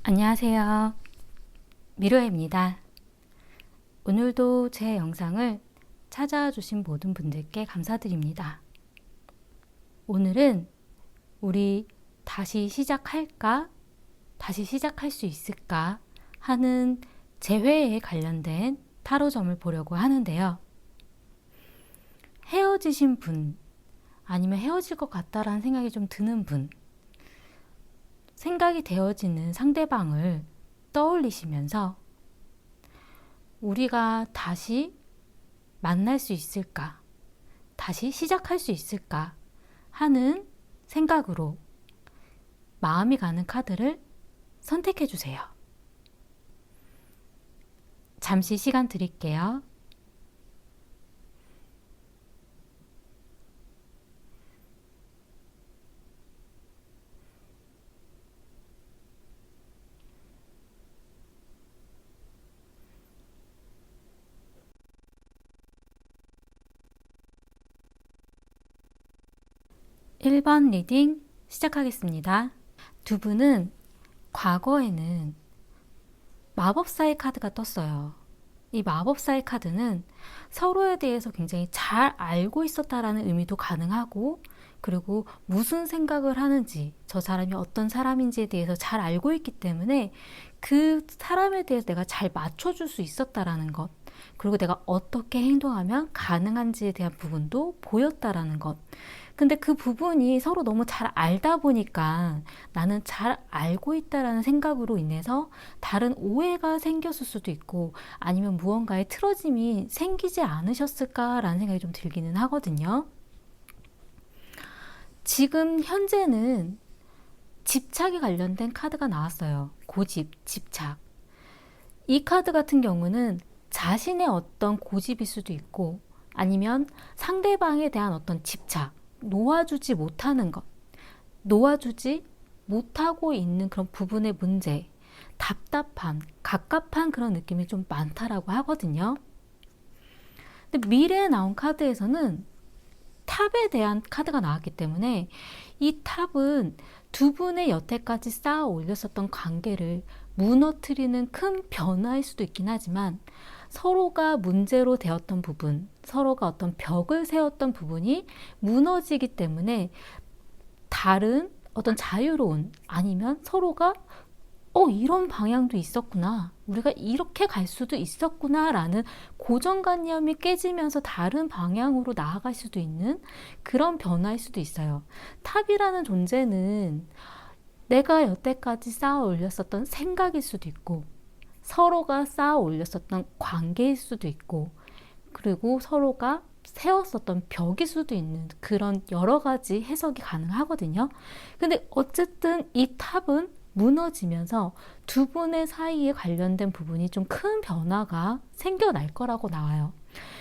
안녕하세요. 미로입니다. 오늘도 제 영상을 찾아와 주신 모든 분들께 감사드립니다. 오늘은 우리 다시 시작할까? 다시 시작할 수 있을까? 하는 재회에 관련된 타로점을 보려고 하는데요. 헤어지신 분, 아니면 헤어질 것 같다라는 생각이 좀 드는 분, 생각이 되어지는 상대방을 떠올리시면서 우리가 다시 만날 수 있을까? 다시 시작할 수 있을까? 하는 생각으로 마음이 가는 카드를 선택해 주세요. 잠시 시간 드릴게요. 1번 리딩 시작하겠습니다. 두 분은 과거에는 마법사의 카드가 떴어요. 이 마법사의 카드는 서로에 대해서 굉장히 잘 알고 있었다라는 의미도 가능하고, 그리고 무슨 생각을 하는지, 저 사람이 어떤 사람인지에 대해서 잘 알고 있기 때문에 그 사람에 대해서 내가 잘 맞춰줄 수 있었다라는 것, 그리고 내가 어떻게 행동하면 가능한지에 대한 부분도 보였다라는 것. 근데 그 부분이 서로 너무 잘 알다 보니까 나는 잘 알고 있다라는 생각으로 인해서 다른 오해가 생겼을 수도 있고, 아니면 무언가의 틀어짐이 생기지 않으셨을까라는 생각이 좀 들기는 하거든요. 지금 현재는 집착에 관련된 카드가 나왔어요. 고집, 집착. 이 카드 같은 경우는 자신의 어떤 고집일 수도 있고, 아니면 상대방에 대한 어떤 집착, 놓아주지 못하는 것, 놓아주지 못하고 있는 그런 부분의 문제, 답답함, 갑갑한 그런 느낌이 좀 많다라고 하거든요. 근데 미래에 나온 카드에서는 탑에 대한 카드가 나왔기 때문에 이 탑은 두 분의 여태까지 쌓아 올렸었던 관계를 무너뜨리는 큰 변화일 수도 있긴 하지만, 서로가 문제로 되었던 부분, 서로가 어떤 벽을 세웠던 부분이 무너지기 때문에 다른 어떤 자유로운, 아니면 서로가 이런 방향도 있었구나, 우리가 이렇게 갈 수도 있었구나 라는 고정관념이 깨지면서 다른 방향으로 나아갈 수도 있는 그런 변화일 수도 있어요. 탑이라는 존재는 내가 여태까지 쌓아 올렸었던 생각일 수도 있고, 서로가 쌓아 올렸었던 관계일 수도 있고, 그리고 서로가 세웠었던 벽일 수도 있는 그런 여러 가지 해석이 가능하거든요. 근데 어쨌든 이 탑은 무너지면서 두 분의 사이에 관련된 부분이 좀 큰 변화가 생겨날 거라고 나와요.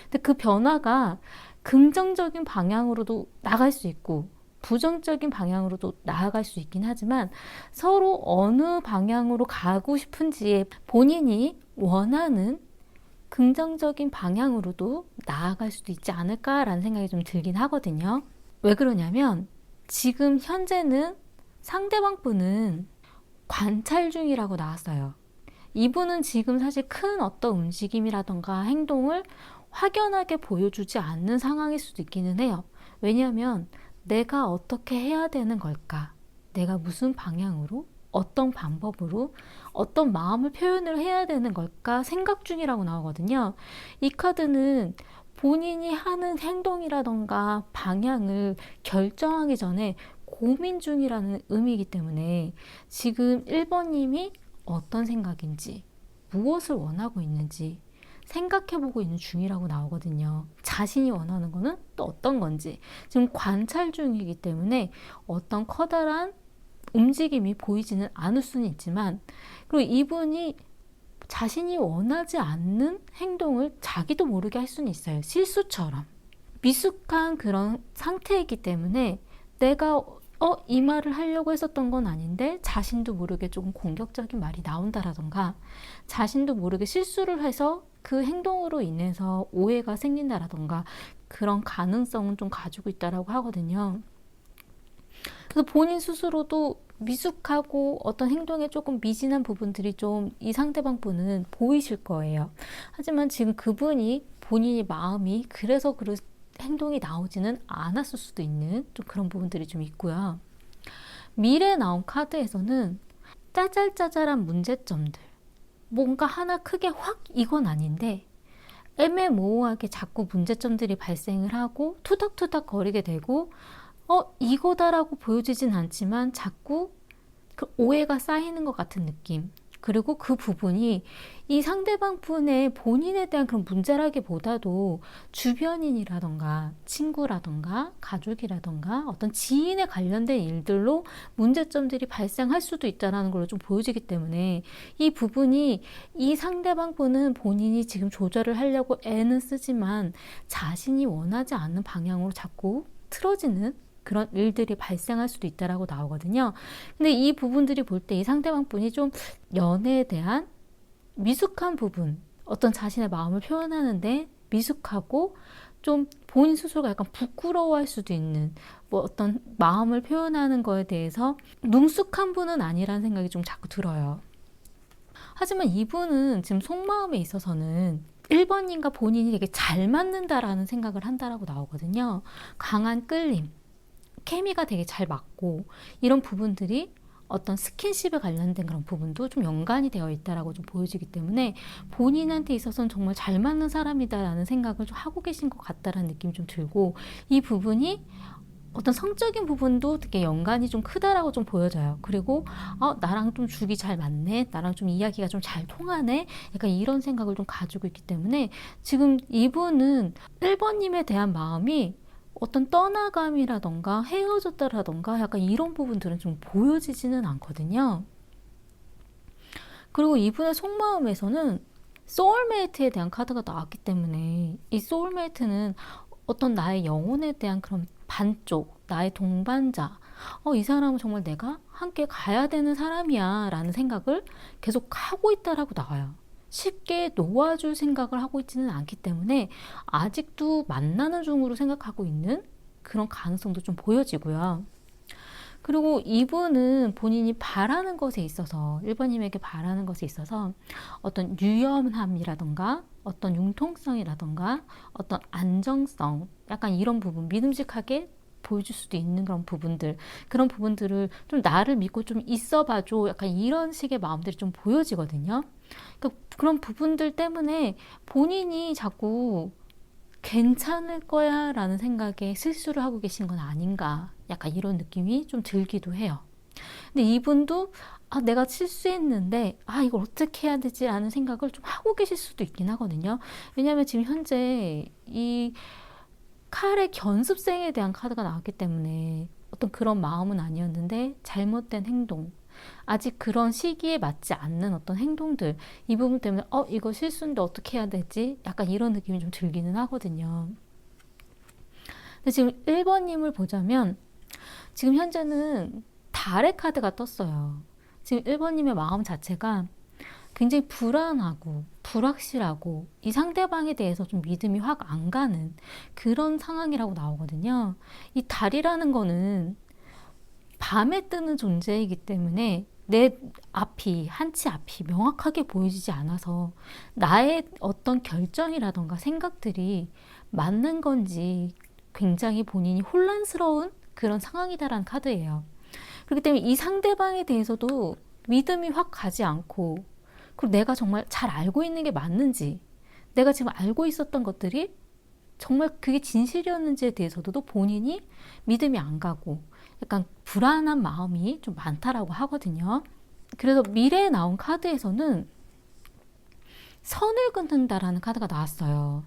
근데 그 변화가 긍정적인 방향으로도 나갈 수 있고 부정적인 방향으로도 나아갈 수 있긴 하지만, 서로 어느 방향으로 가고 싶은지에 본인이 원하는 긍정적인 방향으로도 나아갈 수도 있지 않을까라는 생각이 좀 들긴 하거든요. 왜 그러냐면 지금 현재는 상대방 분은 관찰 중이라고 나왔어요. 이분은 지금 사실 큰 어떤 움직임이라던가 행동을 확연하게 보여주지 않는 상황일 수도 있기는 해요. 왜냐하면 내가 어떻게 해야 되는 걸까? 내가 무슨 방향으로? 어떤 방법으로? 어떤 마음을 표현을 해야 되는 걸까? 생각 중이라고 나오거든요. 이 카드는 본인이 하는 행동이라던가 방향을 결정하기 전에 고민 중이라는 의미이기 때문에 지금 1번님이 어떤 생각인지, 무엇을 원하고 있는지 생각해보고 있는 중이라고 나오거든요. 자신이 원하는 거는 또 어떤 건지 지금 관찰 중이기 때문에 어떤 커다란 움직임이 보이지는 않을 수는 있지만, 그리고 이분이 자신이 원하지 않는 행동을 자기도 모르게 할 수는 있어요. 실수처럼. 미숙한 그런 상태이기 때문에 내가 이 말을 하려고 했었던 건 아닌데 자신도 모르게 조금 공격적인 말이 나온다라던가, 자신도 모르게 실수를 해서 그 행동으로 인해서 오해가 생긴다라던가, 그런 가능성은 좀 가지고 있다라고 하거든요. 그래서 본인 스스로도 미숙하고 어떤 행동에 조금 미진한 부분들이 좀 이 상대방 분은 보이실 거예요. 하지만 지금 그분이 본인의 마음이 그래서 그런 행동이 나오지는 않았을 수도 있는 좀 그런 부분들이 좀 있고요. 미래에 나온 카드에서는 짜잘짜잘한 문제점들, 뭔가 하나 크게 확 이건 아닌데 애매모호하게 자꾸 문제점들이 발생을 하고 투닥투닥 거리게 되고 이거다라고 보여지진 않지만 자꾸 그 오해가 쌓이는 것 같은 느낌. 그리고 그 부분이 이 상대방 분의 본인에 대한 그런 문제라기보다도 주변인이라던가 친구라던가 가족이라던가 어떤 지인에 관련된 일들로 문제점들이 발생할 수도 있다는 걸로 좀 보여지기 때문에 이 부분이 이 상대방 분은 본인이 지금 조절을 하려고 애는 쓰지만 자신이 원하지 않는 방향으로 자꾸 틀어지는 그런 일들이 발생할 수도 있다라고 나오거든요. 근데 이 부분들이 볼 때 이 상대방 분이 좀 연애에 대한 미숙한 부분, 어떤 자신의 마음을 표현하는데 미숙하고 좀 본인 스스로가 약간 부끄러워할 수도 있는 뭐 어떤 마음을 표현하는 거에 대해서 능숙한 분은 아니라는 생각이 좀 자꾸 들어요. 하지만 이분은 지금 속마음에 있어서는 1번님과 본인이 되게 잘 맞는다라는 생각을 한다라고 나오거든요. 강한 끌림. 케미가 되게 잘 맞고 이런 부분들이 어떤 스킨십에 관련된 그런 부분도 좀 연관이 되어 있다라고 좀 보여지기 때문에 본인한테 있어서는 정말 잘 맞는 사람이다라는 생각을 좀 하고 계신 것 같다라는 느낌이 좀 들고 이 부분이 어떤 성적인 부분도 되게 연관이 좀 크다라고 좀 보여져요. 그리고 나랑 좀 죽이 잘 맞네, 나랑 좀 이야기가 좀 잘 통하네, 약간 이런 생각을 좀 가지고 있기 때문에 지금 이분은 1번님에 대한 마음이 어떤 떠나감이라던가 헤어졌다라던가 약간 이런 부분들은 좀 보여지지는 않거든요. 그리고 이분의 속마음에서는 소울메이트에 대한 카드가 나왔기 때문에 이 소울메이트는 어떤 나의 영혼에 대한 그런 반쪽, 나의 동반자, 이 사람은 정말 내가 함께 가야 되는 사람이야 라는 생각을 계속 하고 있다라고 나와요. 쉽게 놓아줄 생각을 하고 있지는 않기 때문에 아직도 만나는 중으로 생각하고 있는 그런 가능성도 좀 보여지고요. 그리고 이분은 본인이 바라는 것에 있어서 1번님에게 바라는 것에 있어서 어떤 유연함이라던가 어떤 융통성이라던가 어떤 안정성 약간 이런 부분 믿음직하게 보여줄 수도 있는 그런 부분들을 좀 나를 믿고 좀 있어봐줘 약간 이런 식의 마음들이 좀 보여지거든요. 그러니까 그런 부분들 때문에 본인이 자꾸 괜찮을 거야 라는 생각에 실수를 하고 계신 건 아닌가 약간 이런 느낌이 좀 들기도 해요. 근데 이분도 내가 실수했는데 이걸 어떻게 해야 되지 라는 생각을 좀 하고 계실 수도 있긴 하거든요. 왜냐하면 지금 현재 이 칼의 견습생에 대한 카드가 나왔기 때문에 어떤 그런 마음은 아니었는데 잘못된 행동, 아직 그런 시기에 맞지 않는 어떤 행동들, 이 부분 때문에 이거 실수인데 어떻게 해야 되지? 약간 이런 느낌이 좀 들기는 하거든요. 근데 지금 1번님을 보자면 지금 현재는 달의 카드가 떴어요. 지금 1번님의 마음 자체가 굉장히 불안하고 불확실하고 이 상대방에 대해서 좀 믿음이 확 안 가는 그런 상황이라고 나오거든요. 이 달이라는 거는 밤에 뜨는 존재이기 때문에 내 앞이, 한치 앞이 명확하게 보이지 않아서 나의 어떤 결정이라던가 생각들이 맞는 건지 굉장히 본인이 혼란스러운 그런 상황이다라는 카드예요. 그렇기 때문에 이 상대방에 대해서도 믿음이 확 가지 않고 그리고 내가 정말 잘 알고 있는 게 맞는지 내가 지금 알고 있었던 것들이 정말 그게 진실이었는지에 대해서도 본인이 믿음이 안 가고 약간 불안한 마음이 좀 많다라고 하거든요. 그래서 미래에 나온 카드에서는 선을 긋는다라는 카드가 나왔어요.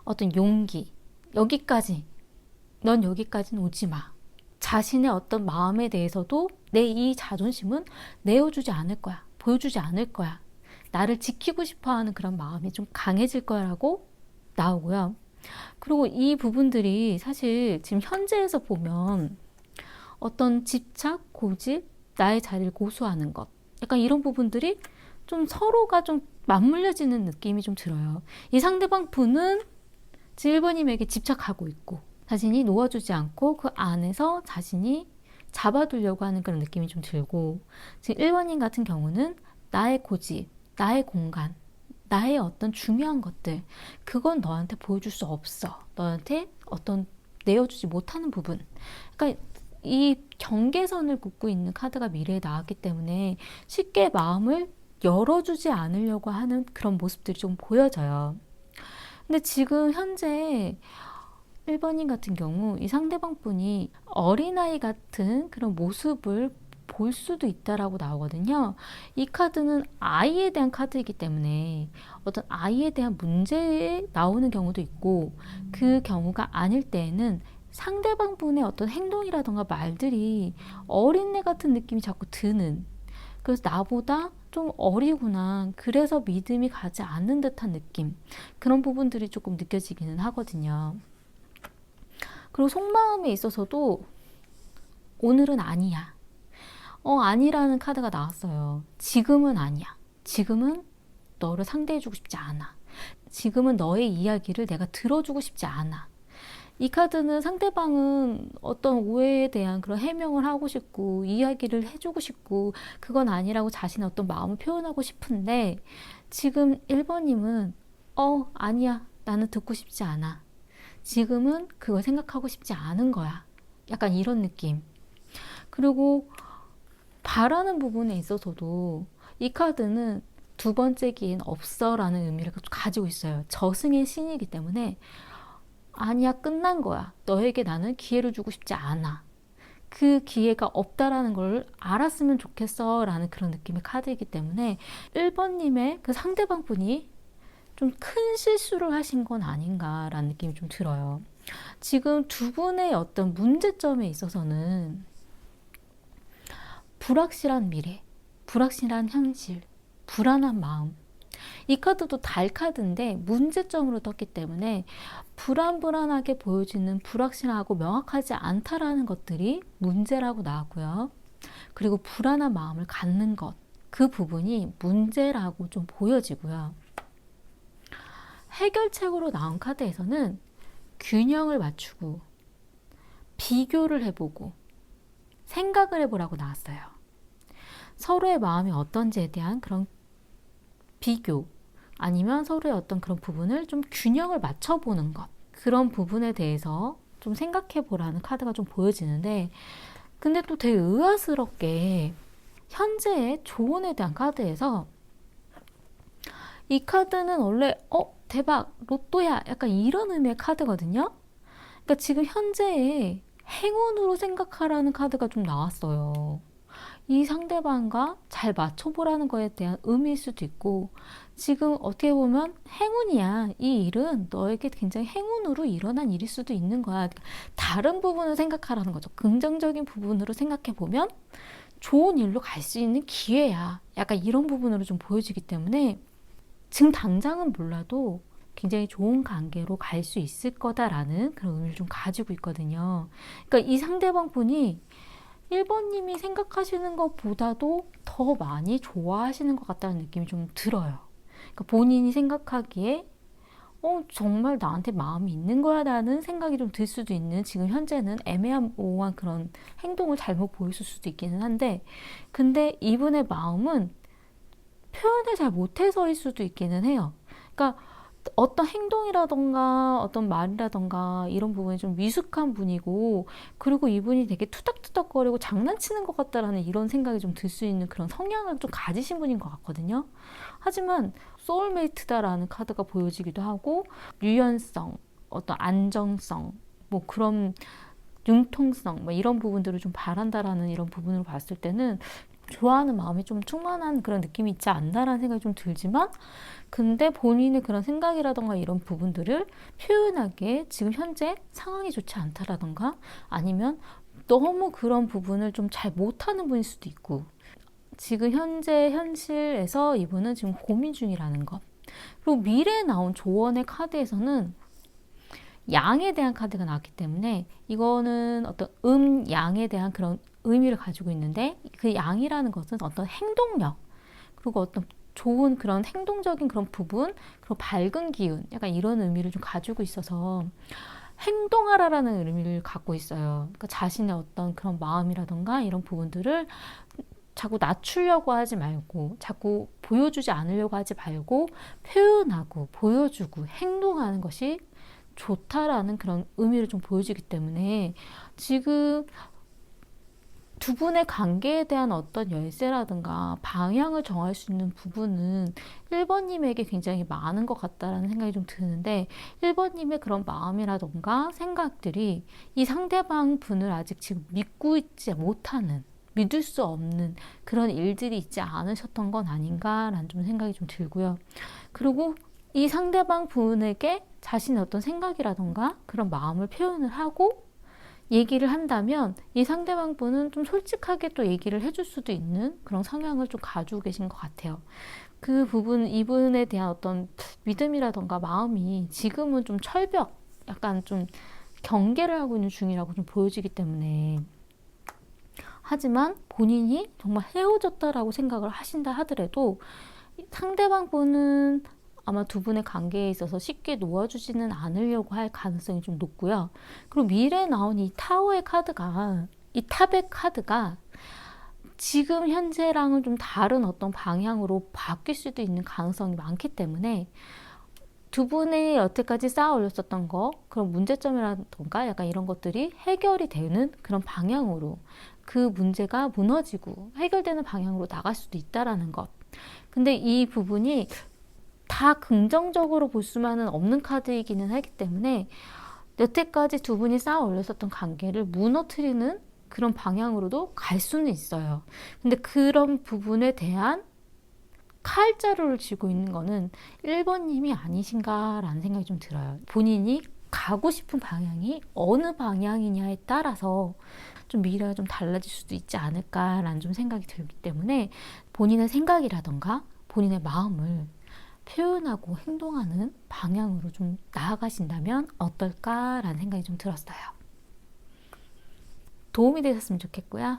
어떤 용기, 여기까지, 넌 여기까지는 오지 마. 자신의 어떤 마음에 대해서도 내 이 자존심은 내어주지 않을 거야. 보여주지 않을 거야. 나를 지키고 싶어하는 그런 마음이 좀 강해질 거라고 나오고요. 그리고 이 부분들이 사실 지금 현재에서 보면 어떤 집착, 고집, 나의 자리를 고수하는 것 약간 이런 부분들이 좀 서로가 좀 맞물려지는 느낌이 좀 들어요. 이 상대방 분은 1번님에게 집착하고 있고 자신이 놓아주지 않고 그 안에서 자신이 잡아두려고 하는 그런 느낌이 좀 들고, 지금 1번님 같은 경우는 나의 고집, 나의 공간, 나의 어떤 중요한 것들, 그건 너한테 보여줄 수 없어. 너한테 어떤 내어주지 못하는 부분. 그러니까 이 경계선을 긋고 있는 카드가 미래에 나왔기 때문에 쉽게 마음을 열어주지 않으려고 하는 그런 모습들이 좀 보여져요. 근데 지금 현재 1번님 같은 경우 이 상대방 분이 어린아이 같은 그런 모습을 볼 수도 있다라고 나오거든요. 이 카드는 아이에 대한 카드이기 때문에 어떤 아이에 대한 문제에 나오는 경우도 있고, 그 경우가 아닐 때에는 상대방 분의 어떤 행동이라던가 말들이 어린애 같은 느낌이 자꾸 드는, 그래서 나보다 좀 어리구나, 그래서 믿음이 가지 않는 듯한 느낌, 그런 부분들이 조금 느껴지기는 하거든요. 그리고 속마음에 있어서도 오늘은 아니야. 아니라는 카드가 나왔어요. 지금은 아니야. 지금은 너를 상대해주고 싶지 않아. 지금은 너의 이야기를 내가 들어주고 싶지 않아. 이 카드는 상대방은 어떤 오해에 대한 그런 해명을 하고 싶고 이야기를 해주고 싶고 그건 아니라고 자신의 어떤 마음을 표현하고 싶은데, 지금 1번님은 아니야. 나는 듣고 싶지 않아. 지금은 그걸 생각하고 싶지 않은 거야. 약간 이런 느낌. 그리고 바라는 부분에 있어서도 이 카드는 두 번째 기회는 없어 라는 의미를 가지고 있어요. 저승의 신이기 때문에 아니야, 끝난 거야. 너에게 나는 기회를 주고 싶지 않아. 그 기회가 없다라는 걸 알았으면 좋겠어 라는 그런 느낌의 카드이기 때문에 1번님의 그 상대방 분이 좀 큰 실수를 하신 건 아닌가라는 느낌이 좀 들어요. 지금 두 분의 어떤 문제점에 있어서는 불확실한 미래, 불확실한 현실, 불안한 마음. 이 카드도 달 카드인데 문제점으로 떴기 때문에 불안하게 보여지는, 불확실하고 명확하지 않다라는 것들이 문제라고 나왔고요. 그리고 불안한 마음을 갖는 것, 그 부분이 문제라고 좀 보여지고요. 해결책으로 나온 카드에서는 균형을 맞추고 비교를 해보고 생각을 해보라고 나왔어요. 서로의 마음이 어떤지에 대한 그런 비교, 아니면 서로의 어떤 그런 부분을 좀 균형을 맞춰보는 것, 그런 부분에 대해서 좀 생각해 보라는 카드가 좀 보여지는데, 근데 또 되게 의아스럽게 현재의 조언에 대한 카드에서 이 카드는 원래 대박, 로또야, 약간 이런 의미의 카드거든요. 그러니까 지금 현재의 행운으로 생각하라는 카드가 좀 나왔어요. 이 상대방과 잘 맞춰보라는 거에 대한 의미일 수도 있고, 지금 어떻게 보면 행운이야. 이 일은 너에게 굉장히 행운으로 일어난 일일 수도 있는 거야. 다른 부분을 생각하라는 거죠. 긍정적인 부분으로 생각해보면 좋은 일로 갈 수 있는 기회야. 약간 이런 부분으로 좀 보여지기 때문에 지금 당장은 몰라도 굉장히 좋은 관계로 갈 수 있을 거다라는 그런 의미를 좀 가지고 있거든요. 그러니까 이 상대방 분이 1번님이 생각하시는 것보다도 더 많이 좋아하시는 것 같다는 느낌이 좀 들어요. 그러니까 본인이 생각하기에 정말 나한테 마음이 있는 거야 라는 생각이 좀 들 수도 있는, 지금 현재는 애매모호한 그런 행동을 잘못 보였을 수도 있기는 한데, 근데 이분의 마음은 표현을 잘 못해서일 수도 있기는 해요. 그러니까 어떤 행동이라던가 어떤 말이라던가 이런 부분이 좀 미숙한 분이고, 그리고 이분이 되게 투닥투닥거리고 장난치는 것 같다라는 이런 생각이 좀 들 수 있는 그런 성향을 좀 가지신 분인 것 같거든요. 하지만 소울메이트다라는 카드가 보여지기도 하고, 유연성, 어떤 안정성, 뭐 그런 융통성, 뭐 이런 부분들을 좀 바란다라는 이런 부분으로 봤을 때는 좋아하는 마음이 좀 충만한 그런 느낌이 있지 않나라는 생각이 좀 들지만, 근데 본인의 그런 생각이라던가 이런 부분들을 표현하기에 지금 현재 상황이 좋지 않다라던가, 아니면 너무 그런 부분을 좀 잘 못하는 분일 수도 있고, 지금 현재 현실에서 이분은 지금 고민 중이라는 것. 그리고 미래에 나온 조언의 카드에서는 양에 대한 카드가 나왔기 때문에 이거는 어떤 양에 대한 그런 의미를 가지고 있는데, 그 양이라는 것은 어떤 행동력, 그리고 어떤 좋은 그런 행동적인 그런 부분, 그리고 밝은 기운, 약간 이런 의미를 좀 가지고 있어서 행동하라라는 의미를 갖고 있어요. 그러니까 자신의 어떤 그런 마음이라던가 이런 부분들을 자꾸 낮추려고 하지 말고, 자꾸 보여주지 않으려고 하지 말고, 표현하고, 보여주고, 행동하는 것이 좋다라는 그런 의미를 좀 보여주기 때문에, 지금 두 분의 관계에 대한 어떤 열쇠라든가 방향을 정할 수 있는 부분은 1번님에게 굉장히 많은 것 같다라는 생각이 좀 드는데, 1번님의 그런 마음이라든가 생각들이 이 상대방 분을 아직 지금 믿고 있지 못하는, 믿을 수 없는 그런 일들이 있지 않으셨던 건 아닌가라는 좀 생각이 좀 들고요. 그리고 이 상대방 분에게 자신의 어떤 생각이라던가 그런 마음을 표현을 하고 얘기를 한다면 이 상대방 분은 좀 솔직하게 또 얘기를 해줄 수도 있는 그런 성향을 좀 가지고 계신 것 같아요. 그 부분, 이분에 대한 어떤 믿음이라던가 마음이 지금은 좀 철벽, 약간 좀 경계를 하고 있는 중이라고 좀 보여지기 때문에, 하지만 본인이 정말 헤어졌다라고 생각을 하신다 하더라도 상대방 분은 아마 두 분의 관계에 있어서 쉽게 놓아주지는 않으려고 할 가능성이 좀 높고요. 그리고 미래에 나온 이 타워의 카드가, 이 탑의 카드가 지금 현재랑은 좀 다른 어떤 방향으로 바뀔 수도 있는 가능성이 많기 때문에, 두 분이 여태까지 쌓아 올렸었던 거, 그런 문제점이라던가 약간 이런 것들이 해결이 되는 그런 방향으로, 그 문제가 무너지고 해결되는 방향으로 나갈 수도 있다라는 것. 근데 이 부분이 다 긍정적으로 볼 수만은 없는 카드이기는 하기 때문에, 여태까지 두 분이 쌓아 올렸었던 관계를 무너뜨리는 그런 방향으로도 갈 수는 있어요. 근데 그런 부분에 대한 칼자루를 쥐고 있는 거는 1번님이 아니신가라는 생각이 좀 들어요. 본인이 가고 싶은 방향이 어느 방향이냐에 따라서 좀 미래가 좀 달라질 수도 있지 않을까라는 좀 생각이 들기 때문에, 본인의 생각이라던가 본인의 마음을 표현하고 행동하는 방향으로 좀 나아가신다면 어떨까라는 생각이 좀 들었어요. 도움이 되셨으면 좋겠고요.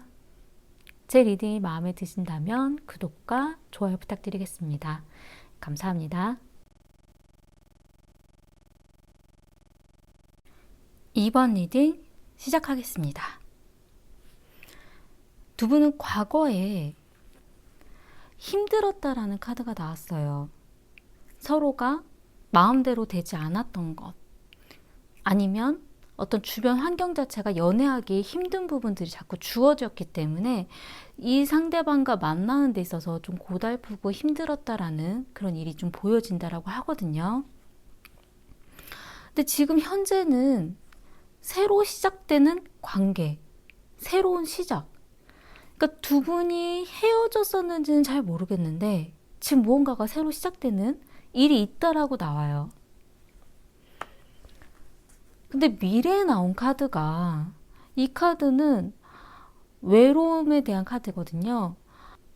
제 리딩이 마음에 드신다면 구독과 좋아요 부탁드리겠습니다. 감사합니다. 2번 리딩 시작하겠습니다. 두 분은 과거에 힘들었다라는 카드가 나왔어요. 서로가 마음대로 되지 않았던 것, 아니면 어떤 주변 환경 자체가 연애하기 힘든 부분들이 자꾸 주어졌기 때문에 이 상대방과 만나는 데 있어서 좀 고달프고 힘들었다라는 그런 일이 좀 보여진다라고 하거든요. 근데 지금 현재는 새로 시작되는 관계, 새로운 시작. 그러니까 두 분이 헤어졌었는지는 잘 모르겠는데 지금 무언가가 새로 시작되는 일이 있다라고 나와요. 근데 미래에 나온 카드가, 이 카드는 외로움에 대한 카드거든요.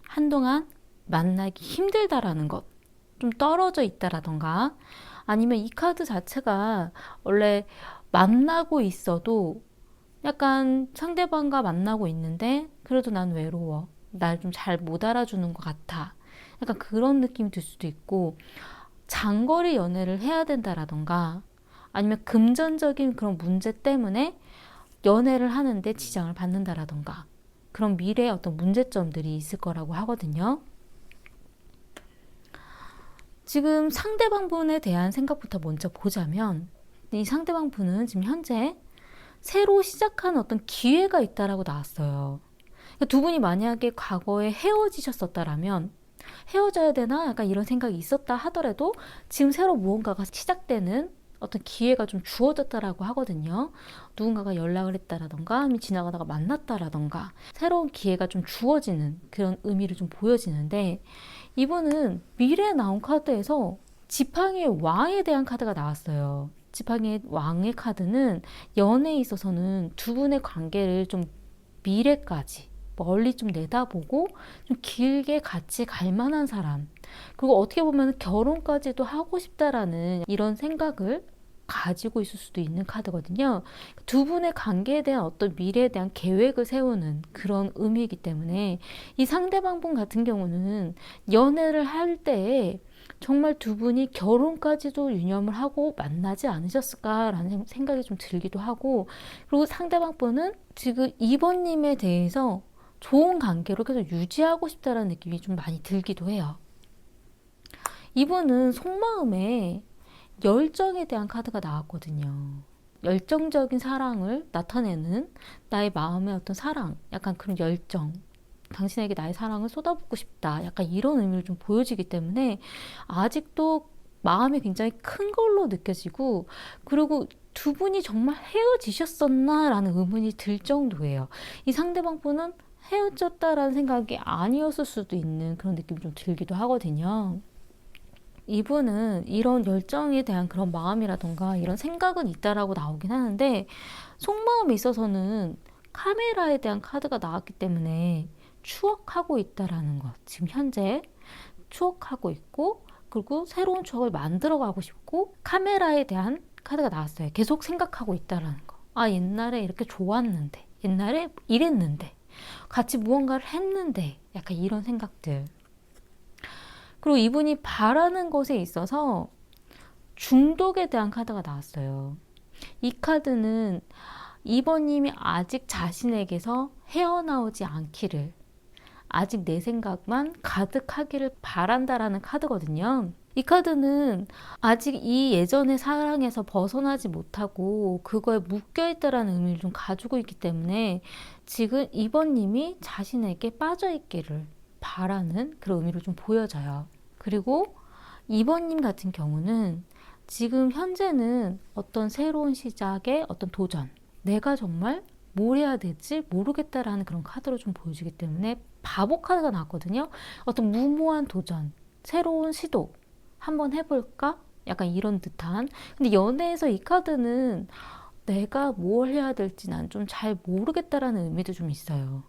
한동안 만나기 힘들다라는 것, 좀 떨어져 있다라던가, 아니면 이 카드 자체가 원래 만나고 있어도 약간 상대방과 만나고 있는데 그래도 난 외로워, 날 좀 잘 못 알아주는 것 같아, 약간 그런 느낌이 들 수도 있고, 장거리 연애를 해야 된다라던가, 아니면 금전적인 그런 문제 때문에 연애를 하는데 지장을 받는다라던가, 그런 미래의 어떤 문제점들이 있을 거라고 하거든요. 지금 상대방 분에 대한 생각부터 먼저 보자면, 이 상대방 분은 지금 현재 새로 시작하는 어떤 기회가 있다라고 나왔어요. 두 분이 만약에 과거에 헤어지셨었다라면, 헤어져야 되나 약간 이런 생각이 있었다 하더라도 지금 새로 무언가가 시작되는 어떤 기회가 좀 주어졌다라고 하거든요. 누군가가 연락을 했다라던가 지나가다가 만났다라던가 새로운 기회가 좀 주어지는 그런 의미를 좀 보여지는데, 이분은 미래에 나온 카드에서 지팡이의 왕에 대한 카드가 나왔어요. 지팡이의 왕의 카드는 연애에 있어서는 두 분의 관계를 좀 미래까지 멀리 좀 내다보고 좀 길게 같이 갈 만한 사람, 그리고 어떻게 보면 결혼까지도 하고 싶다라는 이런 생각을 가지고 있을 수도 있는 카드거든요. 두 분의 관계에 대한 어떤 미래에 대한 계획을 세우는 그런 의미이기 때문에, 이 상대방 분 같은 경우는 연애를 할 때 정말 두 분이 결혼까지도 유념을 하고 만나지 않으셨을까라는 생각이 좀 들기도 하고, 그리고 상대방 분은 지금 2번님에 대해서 좋은 관계로 계속 유지하고 싶다는 느낌이 좀 많이 들기도 해요. 이분은 속마음에 열정에 대한 카드가 나왔거든요. 열정적인 사랑을 나타내는 나의 마음의 어떤 사랑, 약간 그런 열정, 당신에게 나의 사랑을 쏟아붓고 싶다, 약간 이런 의미를 좀 보여지기 때문에 아직도 마음이 굉장히 큰 걸로 느껴지고, 그리고 두 분이 정말 헤어지셨었나 라는 의문이 들 정도예요. 이 상대방 분은 헤어졌다라는 생각이 아니었을 수도 있는 그런 느낌이 좀 들기도 하거든요. 이분은 이런 열정에 대한 그런 마음이라던가 이런 생각은 있다라고 나오긴 하는데, 속마음에 있어서는 카메라에 대한 카드가 나왔기 때문에 추억하고 있다라는 것. 지금 현재 추억하고 있고, 그리고 새로운 추억을 만들어가고 싶고, 카메라에 대한 카드가 나왔어요. 계속 생각하고 있다라는 거. 아, 옛날에 이렇게 좋았는데, 옛날에 이랬는데, 같이 무언가를 했는데, 약간 이런 생각들. 그리고 이분이 바라는 것에 있어서 중독에 대한 카드가 나왔어요. 이 카드는 2번님이 아직 자신에게서 헤어나오지 않기를, 아직 내 생각만 가득하기를 바란다라는 카드거든요. 이 카드는 아직 이 예전의 사랑에서 벗어나지 못하고 그거에 묶여있다라는 의미를 좀 가지고 있기 때문에 지금 2번님이 자신에게 빠져있기를 바라는 그런 의미를 좀 보여져요. 그리고 2번님 같은 경우는 지금 현재는 어떤 새로운 시작의 어떤 도전, 내가 정말 뭘 해야 될지 모르겠다라는 그런 카드로 좀 보여지기 때문에 바보 카드가 나왔거든요. 어떤 무모한 도전, 새로운 시도 한번 해볼까? 약간 이런 듯한. 근데 연애에서 이 카드는 내가 뭘 해야 될지 난 좀 잘 모르겠다라는 의미도 좀 있어요.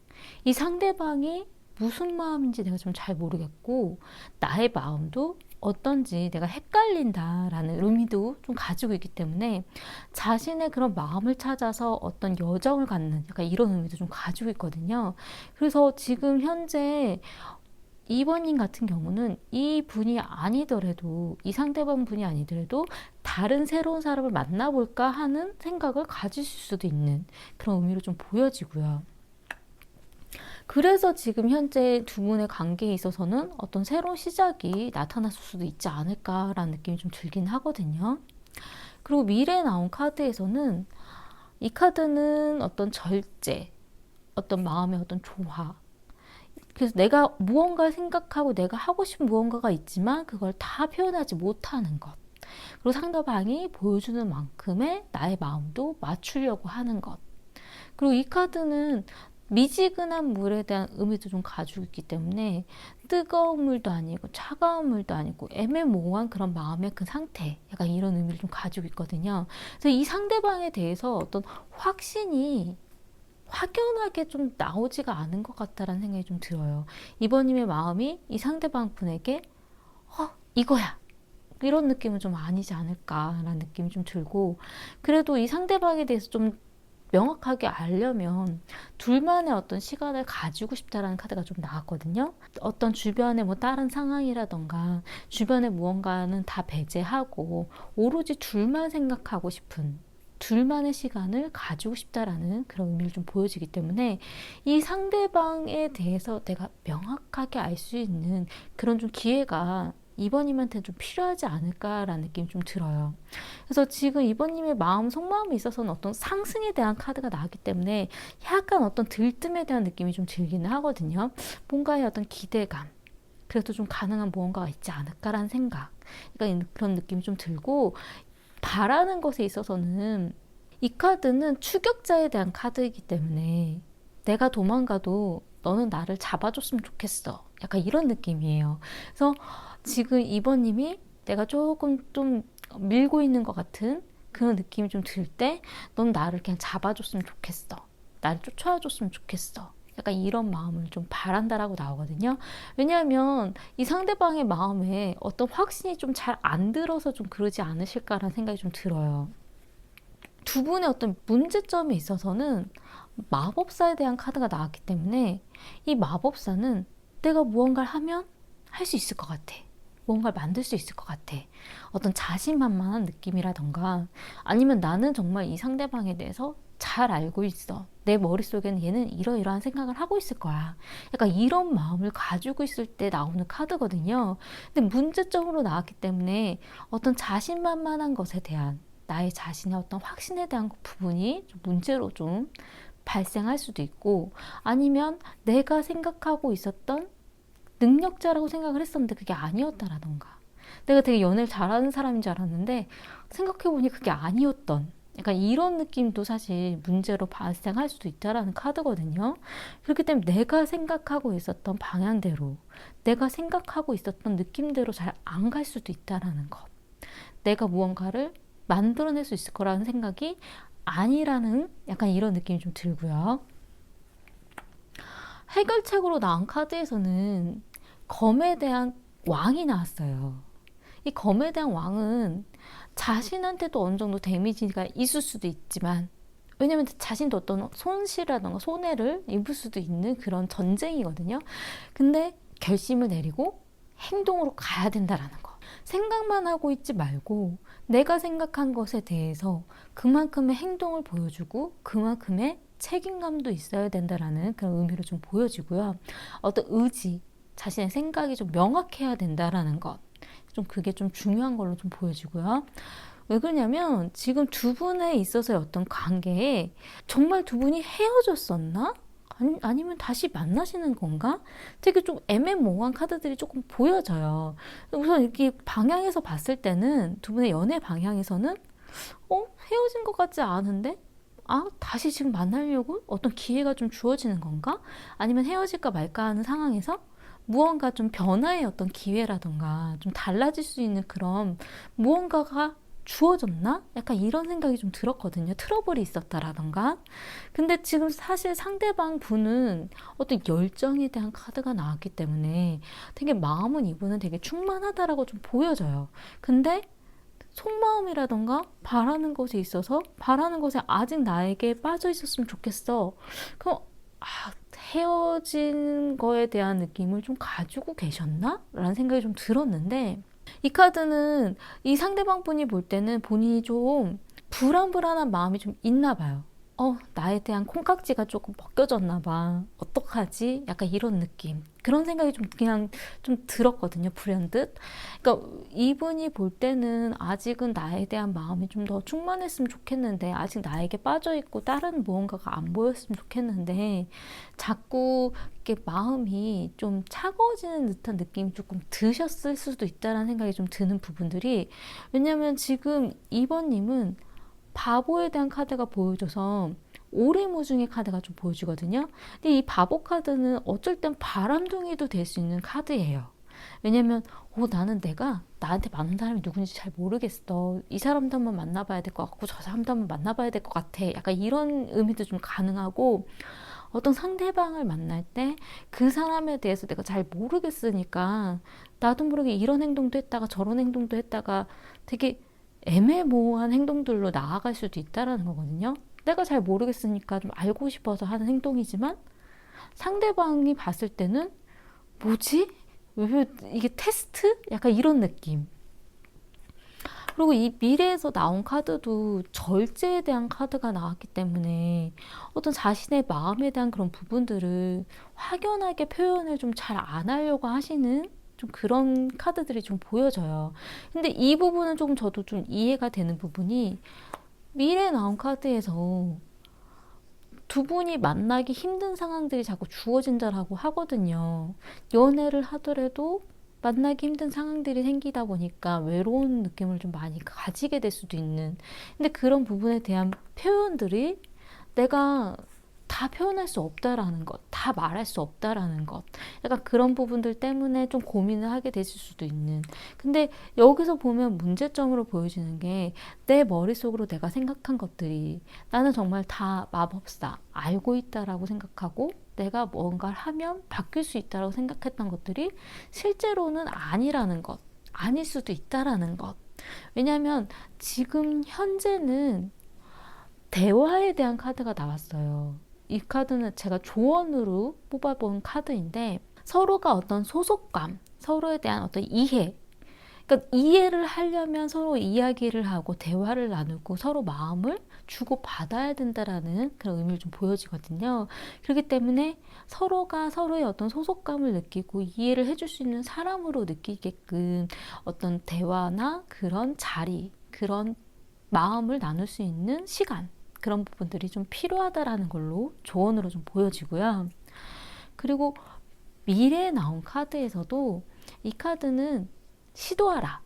이 상대방이 무슨 마음인지 내가 좀 잘 모르겠고, 나의 마음도 어떤지 내가 헷갈린다라는 의미도 좀 가지고 있기 때문에 자신의 그런 마음을 찾아서 어떤 여정을 갖는 약간 이런 의미도 좀 가지고 있거든요. 그래서 지금 현재 2번님 같은 경우는 이 분이 아니더라도, 이 상대방 분이 아니더라도 다른 새로운 사람을 만나볼까 하는 생각을 가지실 수도 있는 그런 의미로 좀 보여지고요. 그래서 지금 현재 두 분의 관계에 있어서는 어떤 새로운 시작이 나타났을 수도 있지 않을까라는 느낌이 좀 들긴 하거든요. 그리고 미래에 나온 카드에서는 이 카드는 어떤 절제, 어떤 마음의 어떤 조화. 그래서 내가 무언가를 생각하고 내가 하고 싶은 무언가가 있지만 그걸 다 표현하지 못하는 것. 그리고 상대방이 보여주는 만큼의 나의 마음도 맞추려고 하는 것. 그리고 이 카드는 미지근한 물에 대한 의미도 좀 가지고 있기 때문에 뜨거운 물도 아니고 차가운 물도 아니고 애매모호한 그런 마음의 그 상태, 약간 이런 의미를 좀 가지고 있거든요. 그래서 이 상대방에 대해서 어떤 확신이 확연하게 좀 나오지가 않은 것 같다라는 생각이 좀 들어요. 이번님의 마음이 이 상대방 분에게 이거야, 이런 느낌은 좀 아니지 않을까라는 느낌이 좀 들고, 그래도 이 상대방에 대해서 좀 명확하게 알려면 둘만의 어떤 시간을 가지고 싶다라는 카드가 좀 나왔거든요. 어떤 주변의 뭐 다른 상황이라던가 주변의 무언가는 다 배제하고 오로지 둘만 생각하고 싶은, 둘만의 시간을 가지고 싶다라는 그런 의미를 좀 보여지기 때문에 이 상대방에 대해서 내가 명확하게 알 수 있는 그런 좀 기회가 이번님한테 좀 필요하지 않을까라는 느낌이 좀 들어요. 그래서 지금 이번님의 마음, 속마음에 있어서는 어떤 상승에 대한 카드가 나왔기 때문에 약간 어떤 들뜸에 대한 느낌이 좀 들기는 하거든요. 뭔가의 어떤 기대감, 그래도 좀 가능한 무언가가 있지 않을까라는 생각, 그러니까 그런 느낌이 좀 들고, 바라는 것에 있어서는 이 카드는 추격자에 대한 카드이기 때문에 내가 도망가도 너는 나를 잡아줬으면 좋겠어, 약간 이런 느낌이에요. 그래서 지금 2번님이 내가 조금 좀 밀고 있는 것 같은 그런 느낌이 좀 들 때 넌 나를 그냥 잡아줬으면 좋겠어, 나를 쫓아와줬으면 좋겠어, 약간 이런 마음을 좀 바란다라고 나오거든요. 왜냐하면 이 상대방의 마음에 어떤 확신이 좀 잘 안 들어서 좀 그러지 않으실까라는 생각이 좀 들어요. 두 분의 어떤 문제점에 있어서는 마법사에 대한 카드가 나왔기 때문에 이 마법사는 내가 무언가를 하면 할 수 있을 것 같아, 뭔가를 만들 수 있을 것 같아. 어떤 자신만만한 느낌이라던가 아니면 나는 정말 이 상대방에 대해서 잘 알고 있어. 내 머릿속에는 얘는 이러이러한 생각을 하고 있을 거야. 약간 이런 마음을 가지고 있을 때 나오는 카드거든요. 근데 문제점으로 나왔기 때문에 어떤 자신만만한 것에 대한 나의 자신의 어떤 확신에 대한 부분이 좀 문제로 좀 발생할 수도 있고 아니면 내가 생각하고 있었던 능력자라고 생각을 했었는데 그게 아니었다라던가 내가 되게 연애를 잘하는 사람인 줄 알았는데 생각해보니 그게 아니었던 약간 이런 느낌도 사실 문제로 발생할 수도 있다라는 카드거든요. 그렇기 때문에 내가 생각하고 있었던 방향대로 내가 생각하고 있었던 느낌대로 잘 안 갈 수도 있다라는 것. 내가 무언가를 만들어낼 수 있을 거라는 생각이 아니라는 약간 이런 느낌이 좀 들고요. 해결책으로 나온 카드에서는 검에 대한 왕이 나왔어요. 이 검에 대한 왕은 자신한테도 어느 정도 데미지가 있을 수도 있지만 왜냐면 자신도 어떤 손실이라던가 손해를 입을 수도 있는 그런 전쟁이거든요. 근데 결심을 내리고 행동으로 가야 된다라는 거. 생각만 하고 있지 말고 내가 생각한 것에 대해서 그만큼의 행동을 보여주고 그만큼의 책임감도 있어야 된다라는 그런 의미로 좀 보여지고요. 어떤 의지, 자신의 생각이 좀 명확해야 된다라는 것. 좀 그게 좀 중요한 걸로 좀 보여지고요. 왜 그러냐면 지금 두 분에 있어서의 어떤 관계에 정말 두 분이 헤어졌었나? 아니면 다시 만나시는 건가? 되게 좀 애매모호한 카드들이 조금 보여져요. 우선 이렇게 방향에서 봤을 때는 두 분의 연애 방향에서는 헤어진 것 같지 않은데? 다시 지금 만나려고 어떤 기회가 좀 주어지는 건가? 아니면 헤어질까 말까 하는 상황에서 무언가 좀 변화의 어떤 기회라던가 좀 달라질 수 있는 그런 무언가가 주어졌나? 약간 이런 생각이 좀 들었거든요. 트러블이 있었다라던가. 근데 지금 사실 상대방 분은 어떤 열정에 대한 카드가 나왔기 때문에 되게 마음은 이분은 되게 충만하다라고 좀 보여져요. 근데 속마음이라던가 바라는 것에 있어서 바라는 것에 아직 나에게 빠져 있었으면 좋겠어. 그럼 헤어진 거에 대한 느낌을 좀 가지고 계셨나? 라는 생각이 좀 들었는데 이 카드는 이 상대방 분이 볼 때는 본인이 좀 불안불안한 마음이 좀 있나 봐요. 나에 대한 콩깍지가 조금 벗겨졌나 봐. 어떡하지? 약간 이런 느낌. 그런 생각이 좀 그냥 좀 들었거든요. 불현듯. 그러니까 이분이 볼 때는 아직은 나에 대한 마음이 좀 더 충만했으면 좋겠는데 아직 나에게 빠져있고 다른 무언가가 안 보였으면 좋겠는데 자꾸 이렇게 마음이 좀 차가워지는 듯한 느낌이 조금 드셨을 수도 있다는 생각이 좀 드는 부분들이 왜냐면 지금 2번님은 바보에 대한 카드가 보여줘서 오리무중의 카드가 좀 보여주거든요. 근데 이 바보 카드는 어쩔 땐 바람둥이도 될 수 있는 카드예요. 왜냐면 나는 내가 나한테 맞는 사람이 누군지 잘 모르겠어. 이 사람도 한번 만나봐야 될 것 같고 저 사람도 한번 만나봐야 될 것 같아. 약간 이런 의미도 좀 가능하고 어떤 상대방을 만날 때 그 사람에 대해서 내가 잘 모르겠으니까 나도 모르게 이런 행동도 했다가 저런 행동도 했다가 되게 애매모호한 행동들로 나아갈 수도 있다라는 거거든요. 내가 잘 모르겠으니까 좀 알고 싶어서 하는 행동이지만 상대방이 봤을 때는 뭐지? 왜 이게 테스트? 약간 이런 느낌. 그리고 이 미래에서 나온 카드도 절제에 대한 카드가 나왔기 때문에 어떤 자신의 마음에 대한 그런 부분들을 확연하게 표현을 좀 잘 안 하려고 하시는 좀 그런 카드들이 좀 보여져요. 근데 이 부분은 조금 저도 좀 이해가 되는 부분이 미래에 나온 카드에서 두 분이 만나기 힘든 상황들이 자꾸 주어진다라고 하거든요. 연애를 하더라도 만나기 힘든 상황들이 생기다 보니까 외로운 느낌을 좀 많이 가지게 될 수도 있는. 근데 그런 부분에 대한 표현들이 내가 다 표현할 수 없다라는 것, 다 말할 수 없다라는 것, 약간 그런 부분들 때문에 좀 고민을 하게 되실 수도 있는. 근데 여기서 보면 문제점으로 보여지는 게 내 머릿속으로 내가 생각한 것들이 나는 정말 다 마법사, 알고 있다라고 생각하고 내가 뭔가를 하면 바뀔 수 있다라고 생각했던 것들이 실제로는 아니라는 것, 아닐 수도 있다라는 것. 왜냐하면 지금 현재는 대화에 대한 카드가 나왔어요. 이 카드는 제가 조언으로 뽑아본 카드인데 서로가 어떤 소속감, 서로에 대한 어떤 이해, 그러니까 이해를 하려면 서로 이야기를 하고 대화를 나누고 서로 마음을 주고 받아야 된다라는 그런 의미를 좀 보여지거든요. 그렇기 때문에 서로가 서로의 어떤 소속감을 느끼고 이해를 해줄 수 있는 사람으로 느끼게끔 어떤 대화나 그런 자리, 그런 마음을 나눌 수 있는 시간, 그런 부분들이 좀 필요하다라는 걸로 조언으로 좀 보여지고요. 그리고 미래에 나온 카드에서도 이 카드는 시도하라.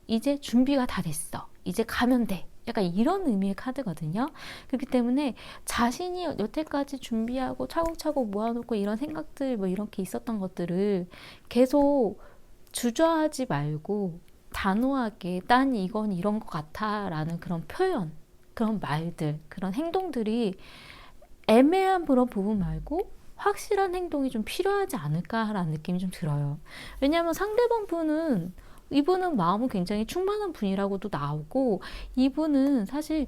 이제 준비가 다 됐어. 이제 가면 돼. 약간 이런 의미의 카드거든요. 그렇기 때문에 자신이 여태까지 준비하고 차곡차곡 모아놓고 이런 생각들 뭐 이렇게 있었던 것들을 계속 주저하지 말고 단호하게 난 이건 이런 것 같아 라는 그런 표현, 그런 말들, 그런 행동들이 애매한 그런 부분 말고 확실한 행동이 좀 필요하지 않을까라는 느낌이 좀 들어요. 왜냐하면 상대방 분은 이분은 마음은 굉장히 충만한 분이라고도 나오고 이분은 사실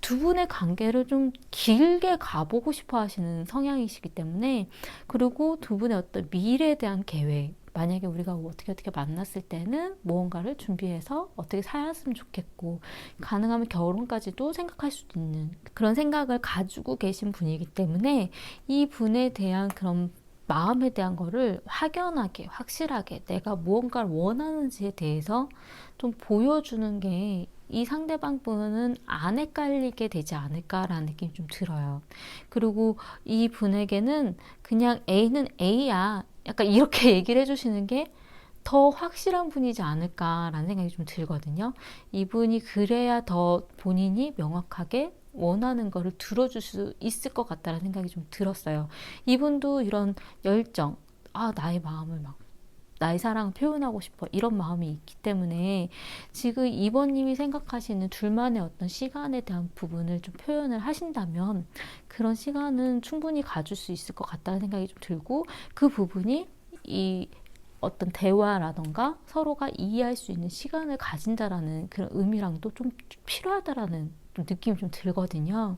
두 분의 관계를 좀 길게 가보고 싶어 하시는 성향이시기 때문에 그리고 두 분의 어떤 미래에 대한 계획 만약에 우리가 어떻게 만났을 때는 무언가를 준비해서 어떻게 살았으면 좋겠고 가능하면 결혼까지도 생각할 수도 있는 그런 생각을 가지고 계신 분이기 때문에 이 분에 대한 그런 마음에 대한 거를 확연하게 확실하게 내가 무언가를 원하는지에 대해서 좀 보여주는 게 이 상대방 분은 안 헷갈리게 되지 않을까라는 느낌이 좀 들어요. 그리고 이 분에게는 그냥 A는 A야. 약간 이렇게 얘기를 해주시는 게 더 확실한 분이지 않을까라는 생각이 좀 들거든요. 이분이 그래야 더 본인이 명확하게 원하는 거를 들어줄 수 있을 것 같다는 생각이 좀 들었어요. 이분도 이런 열정, 나의 마음을 나의 사랑을 표현하고 싶어 이런 마음이 있기 때문에 지금 이번님이 생각하시는 둘만의 어떤 시간에 대한 부분을 좀 표현을 하신다면 그런 시간은 충분히 가질 수 있을 것 같다는 생각이 좀 들고 그 부분이 이 어떤 대화라던가 서로가 이해할 수 있는 시간을 가진다라는 그런 의미랑도 좀 필요하다라는 느낌이 좀 들거든요.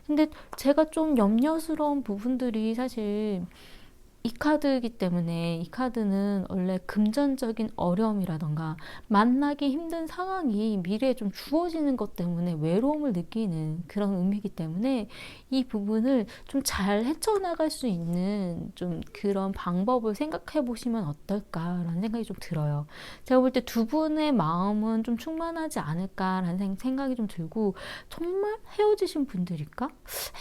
근데 제가 좀 염려스러운 부분들이 사실 이 카드이기 때문에 이 카드는 원래 금전적인 어려움이라던가 만나기 힘든 상황이 미래에 좀 주어지는 것 때문에 외로움을 느끼는 그런 의미이기 때문에 이 부분을 좀 잘 헤쳐나갈 수 있는 좀 그런 방법을 생각해 보시면 어떨까라는 생각이 좀 들어요. 제가 볼 때 두 분의 마음은 좀 충만하지 않을까라는 생각이 좀 들고 정말 헤어지신 분들일까?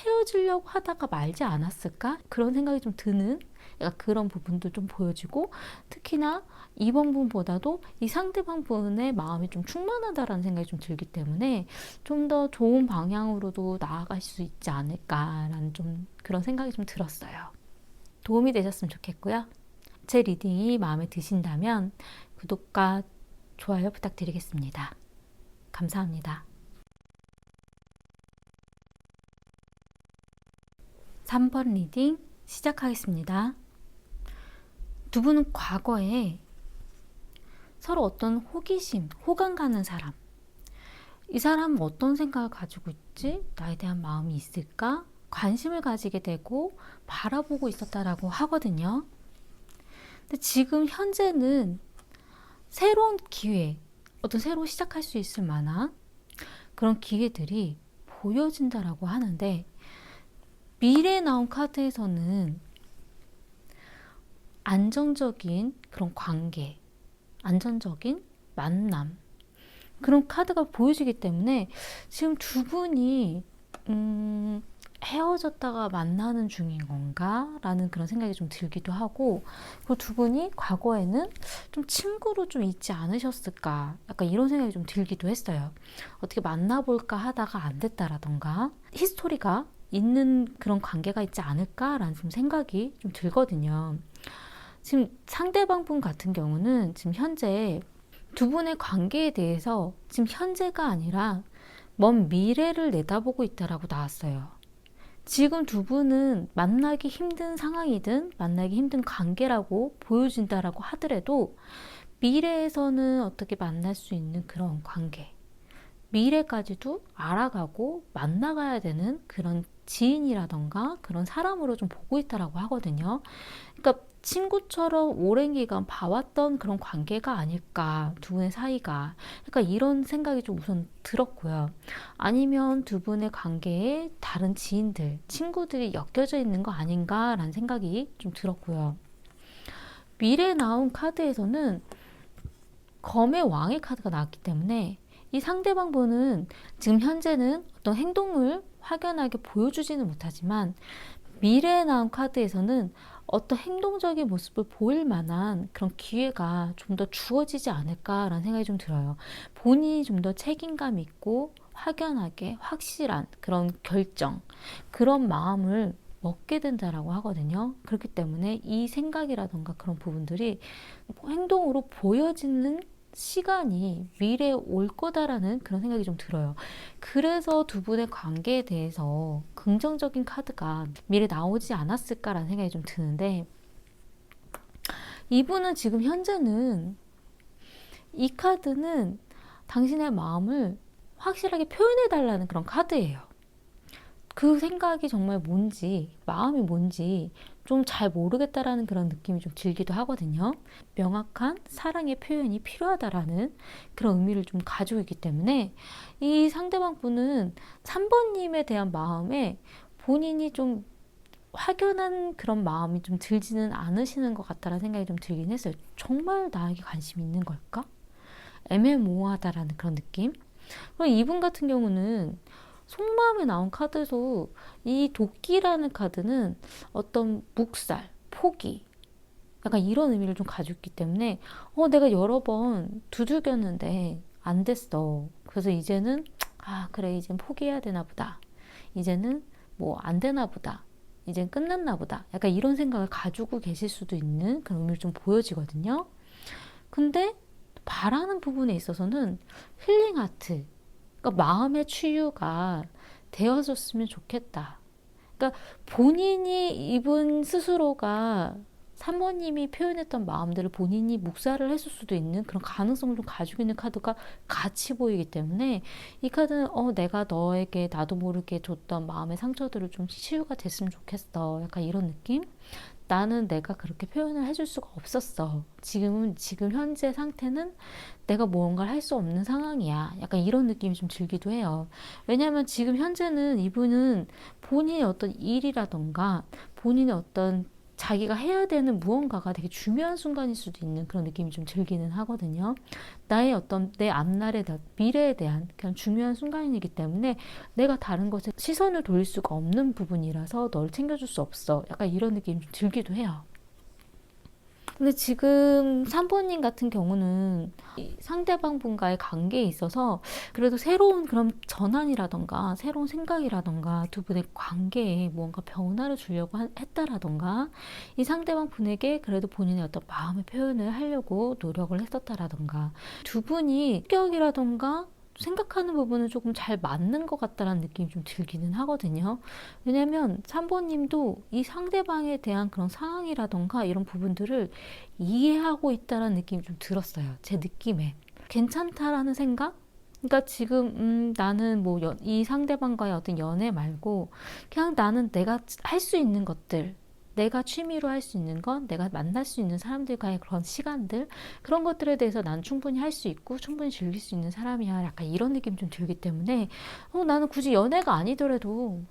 헤어지려고 하다가 말지 않았을까? 그런 생각이 좀 드는 그런 부분도 좀 보여지고 특히나 이번 분보다도 이 상대방 분의 마음이 좀 충만하다라는 생각이 좀 들기 때문에 좀 더 좋은 방향으로도 나아갈 수 있지 않을까라는 좀 그런 생각이 좀 들었어요. 도움이 되셨으면 좋겠고요. 제 리딩이 마음에 드신다면 구독과 좋아요 부탁드리겠습니다. 감사합니다. 3번 리딩 시작하겠습니다. 두 분은 과거에 서로 어떤 호기심, 호감 가는 사람, 이 사람은 어떤 생각을 가지고 있지? 나에 대한 마음이 있을까? 관심을 가지게 되고 바라보고 있었다라고 하거든요. 근데 지금 현재는 새로운 기회, 어떤 새로 시작할 수 있을 만한 그런 기회들이 보여진다라고 하는데 미래에 나온 카드에서는 안정적인 그런 관계, 안정적인 만남 그런 카드가 보여지기 때문에 지금 두 분이 헤어졌다가 만나는 중인 건가? 라는 그런 생각이 좀 들기도 하고 그리고 두 분이 과거에는 좀 친구로 좀 있지 않으셨을까? 약간 이런 생각이 좀 들기도 했어요. 어떻게 만나볼까 하다가 안 됐다라던가 히스토리가 있는 그런 관계가 있지 않을까라는 좀 생각이 좀 들거든요. 지금 상대방 분 같은 경우는 지금 현재 두 분의 관계에 대해서 지금 현재가 아니라 먼 미래를 내다보고 있다라고 나왔어요. 지금 두 분은 만나기 힘든 상황이든 만나기 힘든 관계라고 보여진다라고 하더라도 미래에서는 어떻게 만날 수 있는 그런 관계, 미래까지도 알아가고 만나가야 되는 그런 지인이라던가 그런 사람으로 좀 보고 있다라고 하거든요. 그러니까 친구처럼 오랜 기간 봐왔던 그런 관계가 아닐까, 두 분의 사이가. 그러니까 이런 생각이 좀 우선 들었고요. 아니면 두 분의 관계에 다른 지인들, 친구들이 엮여져 있는 거 아닌가라는 생각이 좀 들었고요. 미래에 나온 카드에서는 검의 왕의 카드가 나왔기 때문에 이 상대방 분은 지금 현재는 어떤 행동을 확연하게 보여주지는 못하지만 미래에 나온 카드에서는 어떤 행동적인 모습을 보일 만한 그런 기회가 좀 더 주어지지 않을까라는 생각이 좀 들어요. 본인이 좀 더 책임감 있고 확연하게 확실한 그런 결정, 그런 마음을 먹게 된다라고 하거든요. 그렇기 때문에 이 생각이라던가 그런 부분들이 행동으로 보여지는 시간이 미래에 올 거다라는 그런 생각이 좀 들어요. 그래서 두 분의 관계에 대해서 긍정적인 카드가 미래에 나오지 않았을까라는 생각이 좀 드는데, 이분은 지금 현재는 이 카드는 당신의 마음을 확실하게 표현해 달라는 그런 카드예요. 그 생각이 정말 뭔지, 마음이 뭔지 좀 잘 모르겠다라는 그런 느낌이 좀 들기도 하거든요. 명확한 사랑의 표현이 필요하다라는 그런 의미를 좀 가지고 있기 때문에 이 상대방 분은 3번님에 대한 마음에 본인이 좀 확연한 그런 마음이 좀 들지는 않으시는 것 같다라는 생각이 좀 들긴 했어요. 정말 나에게 관심이 있는 걸까? 애매모호하다라는 그런 느낌? 그리고 이분 같은 경우는 속마음에 나온 카드도 이 도끼라는 카드는 어떤 묵살, 포기, 약간 이런 의미를 좀 가지고 있기 때문에 내가 여러 번 두들겼는데 안 됐어. 그래서 이제는 그래, 이젠 포기해야 되나 보다. 이제는 뭐 안 되나 보다. 이젠 끝났나 보다. 약간 이런 생각을 가지고 계실 수도 있는 그런 의미를 좀 보여지거든요. 근데 바라는 부분에 있어서는 힐링 하트, 그러니까 마음의 치유가 되어줬으면 좋겠다. 그러니까 본인이 이분 스스로가 사모님이 표현했던 마음들을 본인이 묵살을 했을 수도 있는 그런 가능성을 좀 가지고 있는 카드가 같이 보이기 때문에 이 카드는 내가 너에게 나도 모르게 줬던 마음의 상처들을 좀 치유가 됐으면 좋겠어. 약간 이런 느낌? 나는 내가 그렇게 표현을 해줄 수가 없었어. 지금 현재 상태는 내가 뭔가를 할 수 없는 상황이야. 약간 이런 느낌이 좀 들기도 해요. 왜냐하면 지금 현재는 이분은 본인의 어떤 일이라던가 본인의 어떤 자기가 해야 되는 무언가가 되게 중요한 순간일 수도 있는 그런 느낌이 좀 들기는 하거든요. 나의 어떤 내 앞날의 미래에 대한 그런 중요한 순간이기 때문에 내가 다른 것에 시선을 돌릴 수가 없는 부분이라서 널 챙겨줄 수 없어. 약간 이런 느낌이 좀 들기도 해요. 근데 지금 3번님 같은 경우는 상대방 분과의 관계에 있어서 그래도 새로운 그런 전환이라던가 새로운 생각이라던가 두 분의 관계에 무언가 변화를 주려고 했다라던가 이 상대방 분에게 그래도 본인의 어떤 마음의 표현을 하려고 노력을 했었다라던가 두 분이 성격이라던가 생각하는 부분은 조금 잘 맞는 것 같다라는 느낌이 좀 들기는 하거든요. 왜냐면 3번님도 이 상대방에 대한 그런 상황이라던가 이런 부분들을 이해하고 있다라는 느낌이 좀 들었어요. 제 느낌에. 괜찮다라는 생각? 그러니까 지금 나는 뭐 이 상대방과의 어떤 연애 말고 그냥 나는 내가 할 수 있는 것들, 내가 취미로 할 수 있는 건 내가 만날 수 있는 사람들과의 그런 시간들, 그런 것들에 대해서 난 충분히 할 수 있고 충분히 즐길 수 있는 사람이야. 약간 이런 느낌이 좀 들기 때문에 나는 굳이 연애가 아니더라도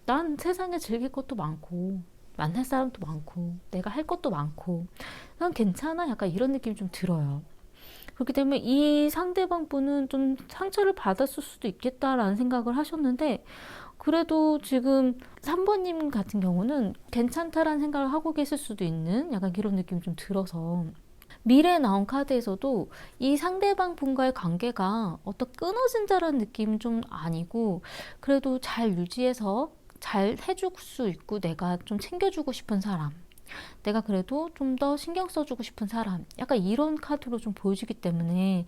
난 세상에 즐길 것도 많고 만날 사람도 많고 내가 할 것도 많고 난 괜찮아. 약간 이런 느낌이 좀 들어요. 그렇기 때문에 이 상대방 분은 좀 상처를 받았을 수도 있겠다라는 생각을 하셨는데 그래도 지금 3번님 같은 경우는 괜찮다라는 생각을 하고 계실 수도 있는 약간 이런 느낌이 좀 들어서 미래에 나온 카드에서도 이 상대방 분과의 관계가 어떤 끊어진다라는 느낌은 좀 아니고 그래도 잘 유지해서 잘 해줄 수 있고 내가 좀 챙겨주고 싶은 사람, 내가 그래도 좀 더 신경 써주고 싶은 사람, 약간 이런 카드로 좀 보여지기 때문에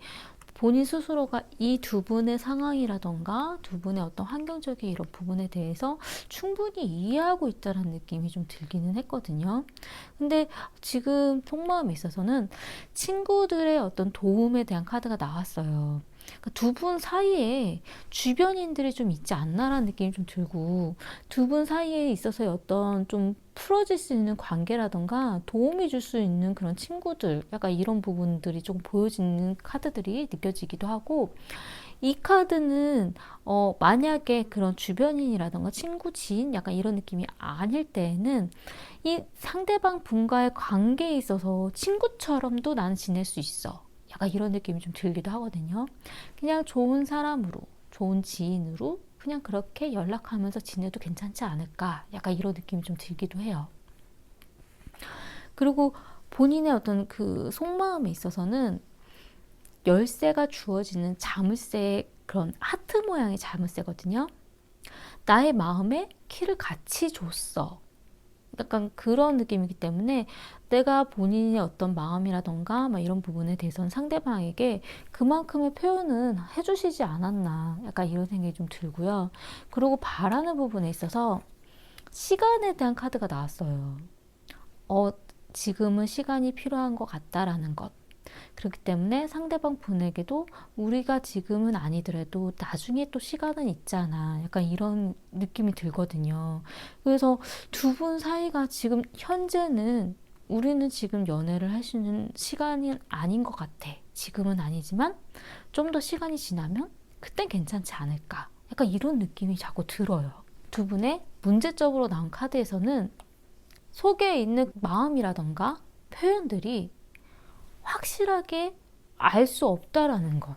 본인 스스로가 이 두 분의 상황이라던가 두 분의 어떤 환경적인 이런 부분에 대해서 충분히 이해하고 있다는 느낌이 좀 들기는 했거든요. 근데 지금 속마음에 있어서는 친구들의 어떤 도움에 대한 카드가 나왔어요. 그러니까 두 분 사이에 주변인들이 좀 있지 않나라는 느낌이 좀 들고, 두 분 사이에 있어서 어떤 좀 풀어질 수 있는 관계라던가 도움이 줄 수 있는 그런 친구들, 약간 이런 부분들이 좀 보여지는 카드들이 느껴지기도 하고, 이 카드는 만약에 그런 주변인이라던가 친구, 지인 약간 이런 느낌이 아닐 때에는 이 상대방 분과의 관계에 있어서 친구처럼도 나는 지낼 수 있어. 약간 이런 느낌이 좀 들기도 하거든요. 그냥 좋은 사람으로, 좋은 지인으로 그냥 그렇게 연락하면서 지내도 괜찮지 않을까? 약간 이런 느낌이 좀 들기도 해요. 그리고 본인의 어떤 그 속마음에 있어서는 열쇠가 주어지는 자물쇠, 그런 하트 모양의 자물쇠거든요. 나의 마음에 키를 같이 줬어. 약간 그런 느낌이기 때문에 내가 본인의 어떤 마음이라던가 막 이런 부분에 대해서는 상대방에게 그만큼의 표현은 해주시지 않았나, 약간 이런 생각이 좀 들고요. 그리고 바라는 부분에 있어서 시간에 대한 카드가 나왔어요. 지금은 시간이 필요한 것 같다라는 것. 그렇기 때문에 상대방 분에게도 우리가 지금은 아니더라도 나중에 또 시간은 있잖아. 약간 이런 느낌이 들거든요. 그래서 두 분 사이가 지금 현재는 우리는 지금 연애를 할 수 있는 시간이 아닌 것 같아. 지금은 아니지만 좀 더 시간이 지나면 그땐 괜찮지 않을까. 약간 이런 느낌이 자꾸 들어요. 두 분의 문제적으로 나온 카드에서는 속에 있는 마음이라던가 표현들이 확실하게 알 수 없다라는 것.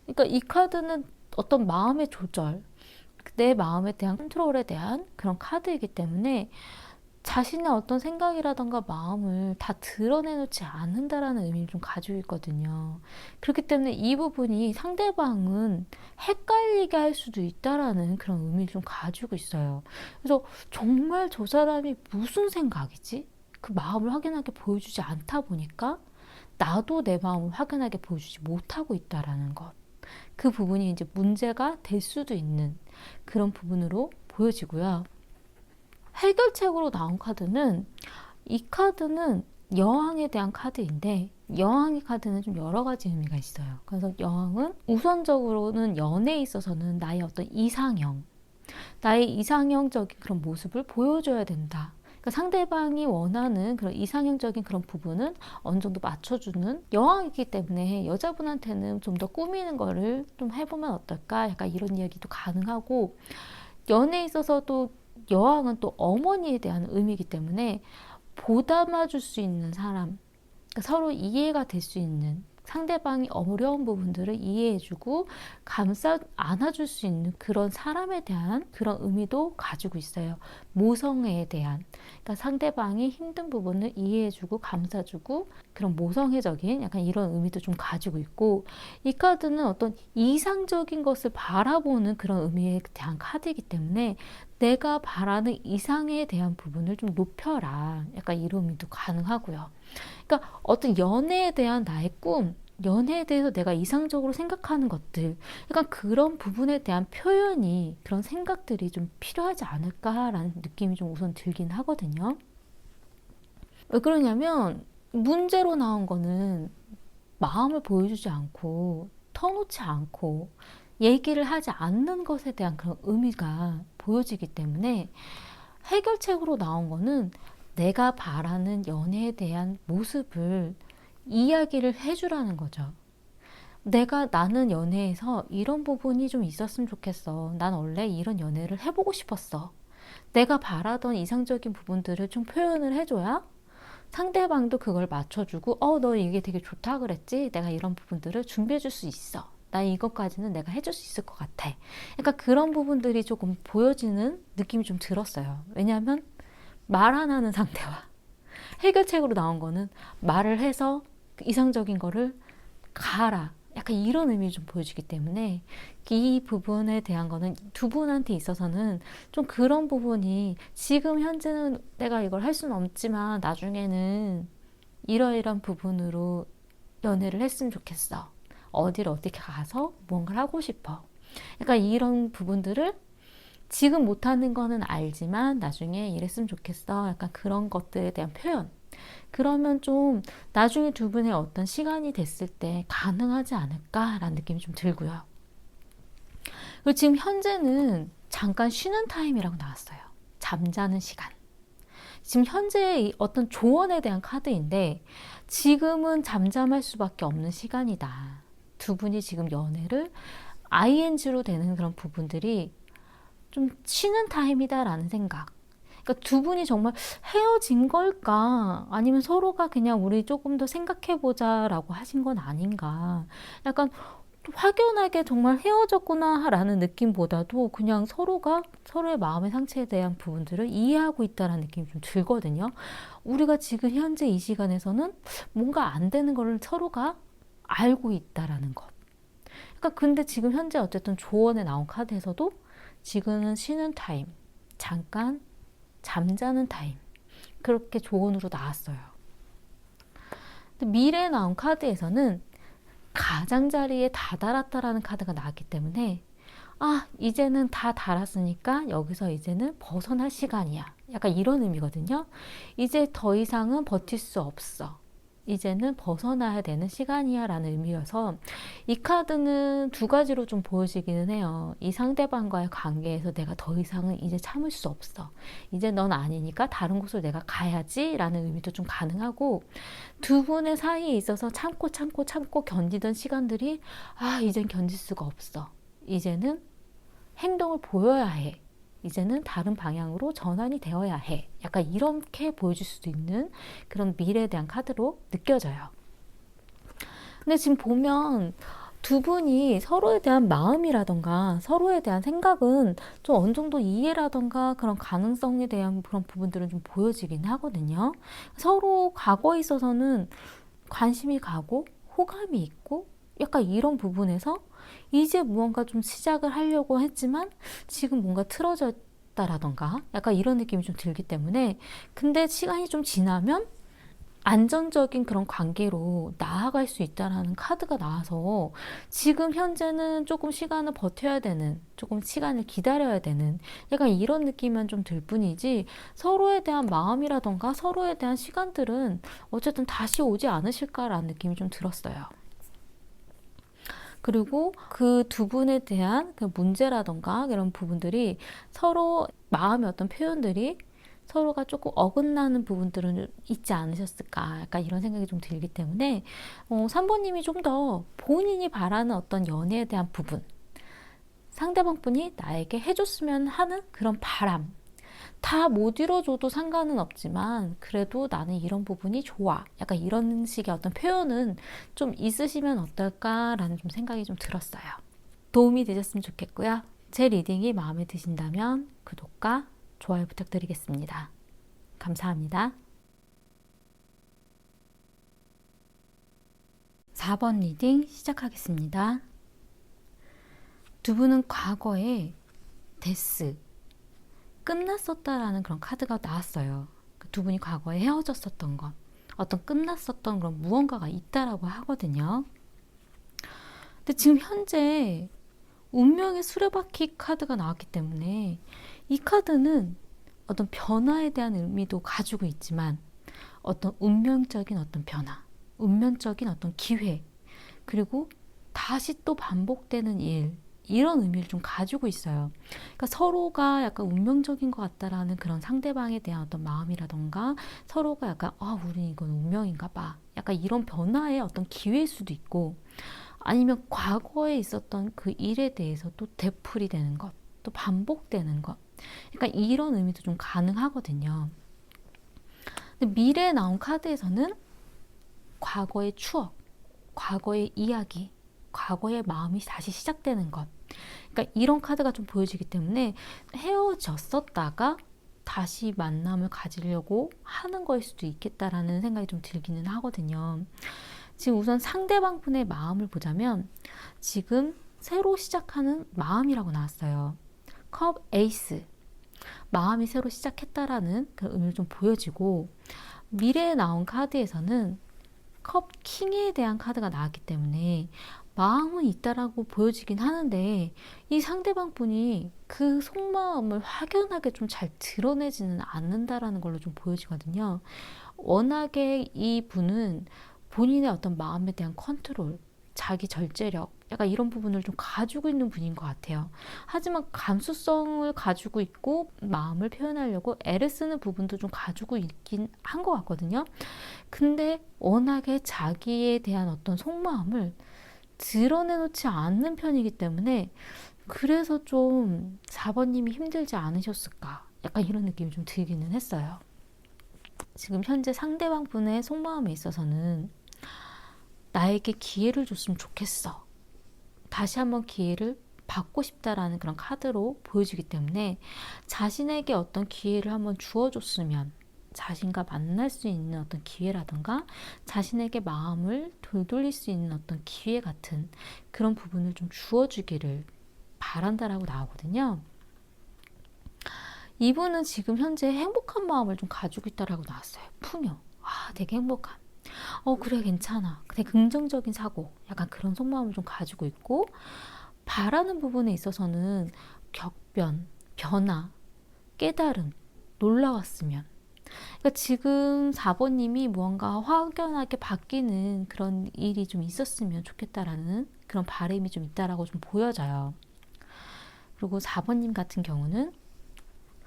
그러니까 이 카드는 어떤 마음의 조절, 내 마음에 대한 컨트롤에 대한 그런 카드이기 때문에 자신의 어떤 생각이라던가 마음을 다 드러내놓지 않는다라는 의미를 좀 가지고 있거든요. 그렇기 때문에 이 부분이 상대방은 헷갈리게 할 수도 있다라는 그런 의미를 좀 가지고 있어요. 그래서 정말 저 사람이 무슨 생각이지? 그 마음을 확연하게 보여주지 않다 보니까 나도 내 마음을 확연하게 보여주지 못하고 있다라는 것. 그 부분이 이제 문제가 될 수도 있는 그런 부분으로 보여지고요. 해결책으로 나온 카드는, 이 카드는 여왕에 대한 카드인데, 여왕의 카드는 좀 여러 가지 의미가 있어요. 그래서 여왕은 우선적으로는 연애에 있어서는 나의 어떤 이상형, 나의 이상형적인 그런 모습을 보여줘야 된다. 그러니까 상대방이 원하는 그런 이상형적인 그런 부분은 어느 정도 맞춰주는 여왕이기 때문에 여자분한테는 좀 더 꾸미는 거를 좀 해보면 어떨까? 약간 이런 이야기도 가능하고, 연애에 있어서도 여왕은 또 어머니에 대한 의미이기 때문에 보담아 줄 수 있는 사람, 그러니까 서로 이해가 될 수 있는, 상대방이 어려운 부분들을 이해해주고 감싸 안아줄 수 있는 그런 사람에 대한 그런 의미도 가지고 있어요. 모성애에 대한, 그러니까 상대방이 힘든 부분을 이해해주고 감싸주고 그런 모성애적인 약간 이런 의미도 좀 가지고 있고, 이 카드는 어떤 이상적인 것을 바라보는 그런 의미에 대한 카드이기 때문에 내가 바라는 이상에 대한 부분을 좀 높여라, 약간 이런 의미도 가능하고요. 그러니까 어떤 연애에 대한 나의 꿈, 연애에 대해서 내가 이상적으로 생각하는 것들, 약간 그런 부분에 대한 표현이, 그런 생각들이 좀 필요하지 않을까라는 느낌이 좀 우선 들긴 하거든요. 왜 그러냐면 문제로 나온 거는 마음을 보여주지 않고 터놓지 않고 얘기를 하지 않는 것에 대한 그런 의미가 보여지기 때문에, 해결책으로 나온 거는 내가 바라는 연애에 대한 모습을 이야기를 해주라는 거죠. 나는 연애에서 이런 부분이 좀 있었으면 좋겠어. 난 원래 이런 연애를 해보고 싶었어. 내가 바라던 이상적인 부분들을 좀 표현을 해줘야 상대방도 그걸 맞춰주고, 너 이게 되게 좋다 그랬지? 내가 이런 부분들을 준비해줄 수 있어. 나 이것까지는 내가 해줄 수 있을 것 같아. 그러니까 그런 부분들이 조금 보여지는 느낌이 좀 들었어요. 왜냐하면 말 안 하는 상대와 해결책으로 나온 거는 말을 해서 이상적인 거를 가라, 약간 이런 의미를 좀 보여주기 때문에 이 부분에 대한 거는 두 분한테 있어서는 좀 그런 부분이, 지금 현재는 내가 이걸 할 수는 없지만 나중에는 이러이러한 부분으로 연애를 했으면 좋겠어. 어디를 어떻게 가서 뭔가를 하고 싶어. 약간 이런 부분들을 지금 못하는 거는 알지만 나중에 이랬으면 좋겠어. 약간 그런 것들에 대한 표현. 그러면 좀 나중에 두 분의 어떤 시간이 됐을 때 가능하지 않을까라는 느낌이 좀 들고요. 그리고 지금 현재는 잠깐 쉬는 타임이라고 나왔어요. 잠자는 시간. 지금 현재의 어떤 조언에 대한 카드인데 지금은 잠잠할 수밖에 없는 시간이다. 두 분이 지금 연애를 ing로 되는 그런 부분들이 좀 쉬는 타임이다라는 생각. 그러니까 두 분이 정말 헤어진 걸까? 아니면 서로가 그냥 우리 조금 더 생각해보자라고 하신 건 아닌가? 약간 확연하게 정말 헤어졌구나 라는 느낌보다도 그냥 서로가 서로의 마음의 상처에 대한 부분들을 이해하고 있다는 느낌이 좀 들거든요. 우리가 지금 현재 이 시간에서는 뭔가 안 되는 거를 서로가 알고 있다라는 것. 그러니까 근데 지금 현재 어쨌든 조언에 나온 카드에서도 지금은 쉬는 타임, 잠깐 잠자는 타임, 그렇게 조언으로 나왔어요. 근데 미래에 나온 카드에서는 가장자리에 다다랐다라는 카드가 나왔기 때문에 이제는 다 달았으니까 여기서 이제는 벗어날 시간이야. 약간 이런 의미거든요. 이제 더 이상은 버틸 수 없어. 이제는 벗어나야 되는 시간이야 라는 의미여서 이 카드는 두 가지로 좀 보여지기는 해요. 이 상대방과의 관계에서 내가 더 이상은 이제 참을 수 없어. 이제 넌 아니니까 다른 곳으로 내가 가야지 라는 의미도 좀 가능하고, 두 분의 사이에 있어서 참고 견디던 시간들이 이젠 견딜 수가 없어. 이제는 행동을 보여야 해. 이제는 다른 방향으로 전환이 되어야 해. 약간 이렇게 보여줄 수도 있는 그런 미래에 대한 카드로 느껴져요. 근데 지금 보면 두 분이 서로에 대한 마음이라던가 서로에 대한 생각은 좀 어느 정도 이해라던가 그런 가능성에 대한 그런 부분들은 좀 보여지긴 하거든요. 서로 과거에 있어서는 관심이 가고 호감이 있고 약간 이런 부분에서 이제 무언가 좀 시작을 하려고 했지만 지금 뭔가 틀어졌다라던가 약간 이런 느낌이 좀 들기 때문에, 근데 시간이 좀 지나면 안정적인 그런 관계로 나아갈 수 있다라는 카드가 나와서 지금 현재는 조금 시간을 버텨야 되는, 조금 시간을 기다려야 되는 약간 이런 느낌만 좀 들 뿐이지, 서로에 대한 마음이라던가 서로에 대한 시간들은 어쨌든 다시 오지 않으실까라는 느낌이 좀 들었어요. 그리고 그 두 분에 대한 그 문제라던가 이런 부분들이 서로 마음의 어떤 표현들이 서로가 조금 어긋나는 부분들은 있지 않으셨을까, 약간 이런 생각이 좀 들기 때문에 3번님이 좀 더 본인이 바라는 어떤 연애에 대한 부분, 상대방 분이 나에게 해줬으면 하는 그런 바람, 다 못 이뤄줘도 상관은 없지만 그래도 나는 이런 부분이 좋아, 약간 이런 식의 어떤 표현은 좀 있으시면 어떨까라는 좀 생각이 좀 들었어요. 도움이 되셨으면 좋겠고요. 제 리딩이 마음에 드신다면 구독과 좋아요 부탁드리겠습니다. 감사합니다. 4번 리딩 시작하겠습니다. 두 분은 과거에 데스, 끝났었다라는 그런 카드가 나왔어요. 두 분이 과거에 헤어졌었던 것, 어떤 끝났었던 그런 무언가가 있다라고 하거든요. 근데 지금 현재 운명의 수레바퀴 카드가 나왔기 때문에 이 카드는 어떤 변화에 대한 의미도 가지고 있지만 어떤 운명적인 어떤 변화, 운명적인 어떤 기회, 그리고 다시 또 반복되는 일, 이런 의미를 좀 가지고 있어요. 그러니까 서로가 약간 운명적인 것 같다라는 그런 상대방에 대한 어떤 마음이라던가 서로가 약간 우리 이건 운명인가 봐, 약간 이런 변화의 어떤 기회일 수도 있고, 아니면 과거에 있었던 그 일에 대해서 또 되풀이 되는 것, 또 반복되는 것, 그러니까 이런 의미도 좀 가능하거든요. 근데 미래에 나온 카드에서는 과거의 추억, 과거의 이야기, 과거의 마음이 다시 시작되는 것, 그러니까 이런 카드가 좀 보여지기 때문에 헤어졌었다가 다시 만남을 가지려고 하는 거일 수도 있겠다라는 생각이 좀 들기는 하거든요. 지금 우선 상대방 분의 마음을 보자면 지금 새로 시작하는 마음이라고 나왔어요. 컵 에이스, 마음이 새로 시작했다라는 그런 의미를 좀 보여지고, 미래에 나온 카드에서는 컵 킹에 대한 카드가 나왔기 때문에 마음은 있다라고 보여지긴 하는데 이 상대방 분이 그 속마음을 확연하게 좀 잘 드러내지는 않는다라는 걸로 좀 보여지거든요. 워낙에 이 분은 본인의 어떤 마음에 대한 컨트롤, 자기 절제력, 약간 이런 부분을 좀 가지고 있는 분인 것 같아요. 하지만 감수성을 가지고 있고 마음을 표현하려고 애를 쓰는 부분도 좀 가지고 있긴 한 것 같거든요. 근데 워낙에 자기에 대한 어떤 속마음을 드러내놓지 않는 편이기 때문에 그래서 좀 4번님이 힘들지 않으셨을까? 약간 이런 느낌이 좀 들기는 했어요. 지금 현재 상대방 분의 속마음에 있어서는 나에게 기회를 줬으면 좋겠어. 다시 한번 기회를 받고 싶다라는 그런 카드로 보여지기 때문에 자신에게 어떤 기회를 한번 주어줬으면, 자신과 만날 수 있는 어떤 기회라든가 자신에게 마음을 돌돌릴 수 있는 어떤 기회 같은 그런 부분을 좀 주어주기를 바란다라고 나오거든요. 이분은 지금 현재 행복한 마음을 좀 가지고 있다라고 나왔어요. 풍요. 되게 행복함. 그래, 괜찮아. 되게 긍정적인 사고. 약간 그런 속마음을 좀 가지고 있고, 바라는 부분에 있어서는 격변, 변화, 깨달음, 놀라웠으면. 그러니까 지금 4번님이 무언가 확연하게 바뀌는 그런 일이 좀 있었으면 좋겠다라는 그런 바람이 좀 있다라고 좀 보여져요. 그리고 4번님 같은 경우는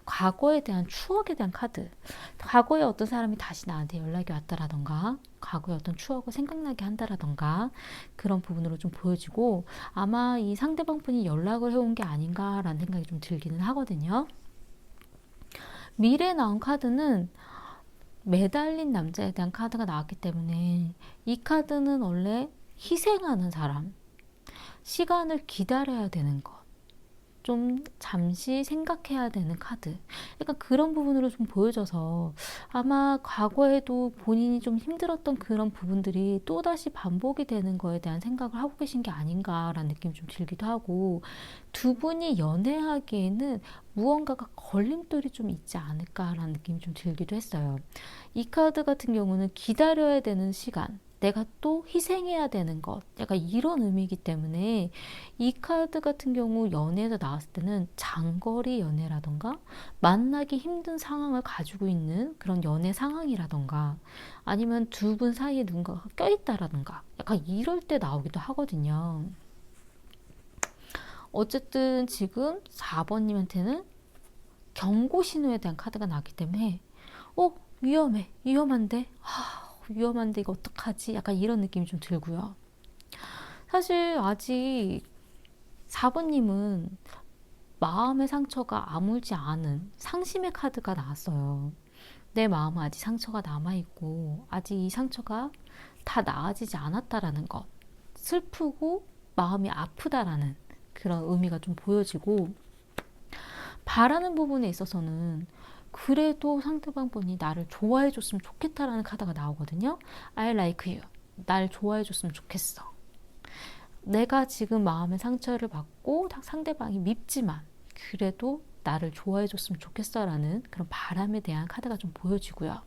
과거에 대한 추억에 대한 카드. 과거에 어떤 사람이 다시 나한테 연락이 왔다라던가 과거의 어떤 추억을 생각나게 한다라던가 그런 부분으로 좀 보여지고, 아마 이 상대방 분이 연락을 해온 게 아닌가라는 생각이 좀 들기는 하거든요. 미래에 나온 카드는 매달린 남자에 대한 카드가 나왔기 때문에 이 카드는 원래 희생하는 사람, 시간을 기다려야 되는 것, 좀 잠시 생각해야 되는 카드, 약간 그런 부분으로 좀 보여져서 아마 과거에도 본인이 좀 힘들었던 그런 부분들이 또다시 반복이 되는 거에 대한 생각을 하고 계신 게 아닌가라는 느낌이 좀 들기도 하고, 두 분이 연애하기에는 무언가가 걸림돌이 좀 있지 않을까라는 느낌이 좀 들기도 했어요. 이 카드 같은 경우는 기다려야 되는 시간, 내가 또 희생해야 되는 것, 약간 이런 의미이기 때문에 이 카드 같은 경우 연애에서 나왔을 때는 장거리 연애라던가 만나기 힘든 상황을 가지고 있는 그런 연애 상황이라던가 아니면 두 분 사이에 누군가가 껴있다라던가 약간 이럴 때 나오기도 하거든요. 어쨌든 지금 4번님한테는 경고 신호에 대한 카드가 나왔기 때문에 위험해, 위험한데 위험한데 이거 어떡하지? 약간 이런 느낌이 좀 들고요. 사실 아직 4번님은 마음의 상처가 아물지 않은 상심의 카드가 나왔어요. 내 마음은 아직 상처가 남아있고 아직 이 상처가 다 나아지지 않았다라는 것, 슬프고 마음이 아프다라는 그런 의미가 좀 보여지고, 바라는 부분에 있어서는 그래도 상대방 분이 나를 좋아해 줬으면 좋겠다라는 카드가 나오거든요. I like you. 날 좋아해 줬으면 좋겠어. 내가 지금 마음의 상처를 받고 상대방이 밉지만 그래도 나를 좋아해 줬으면 좋겠어라는 그런 바람에 대한 카드가 좀 보여지고요.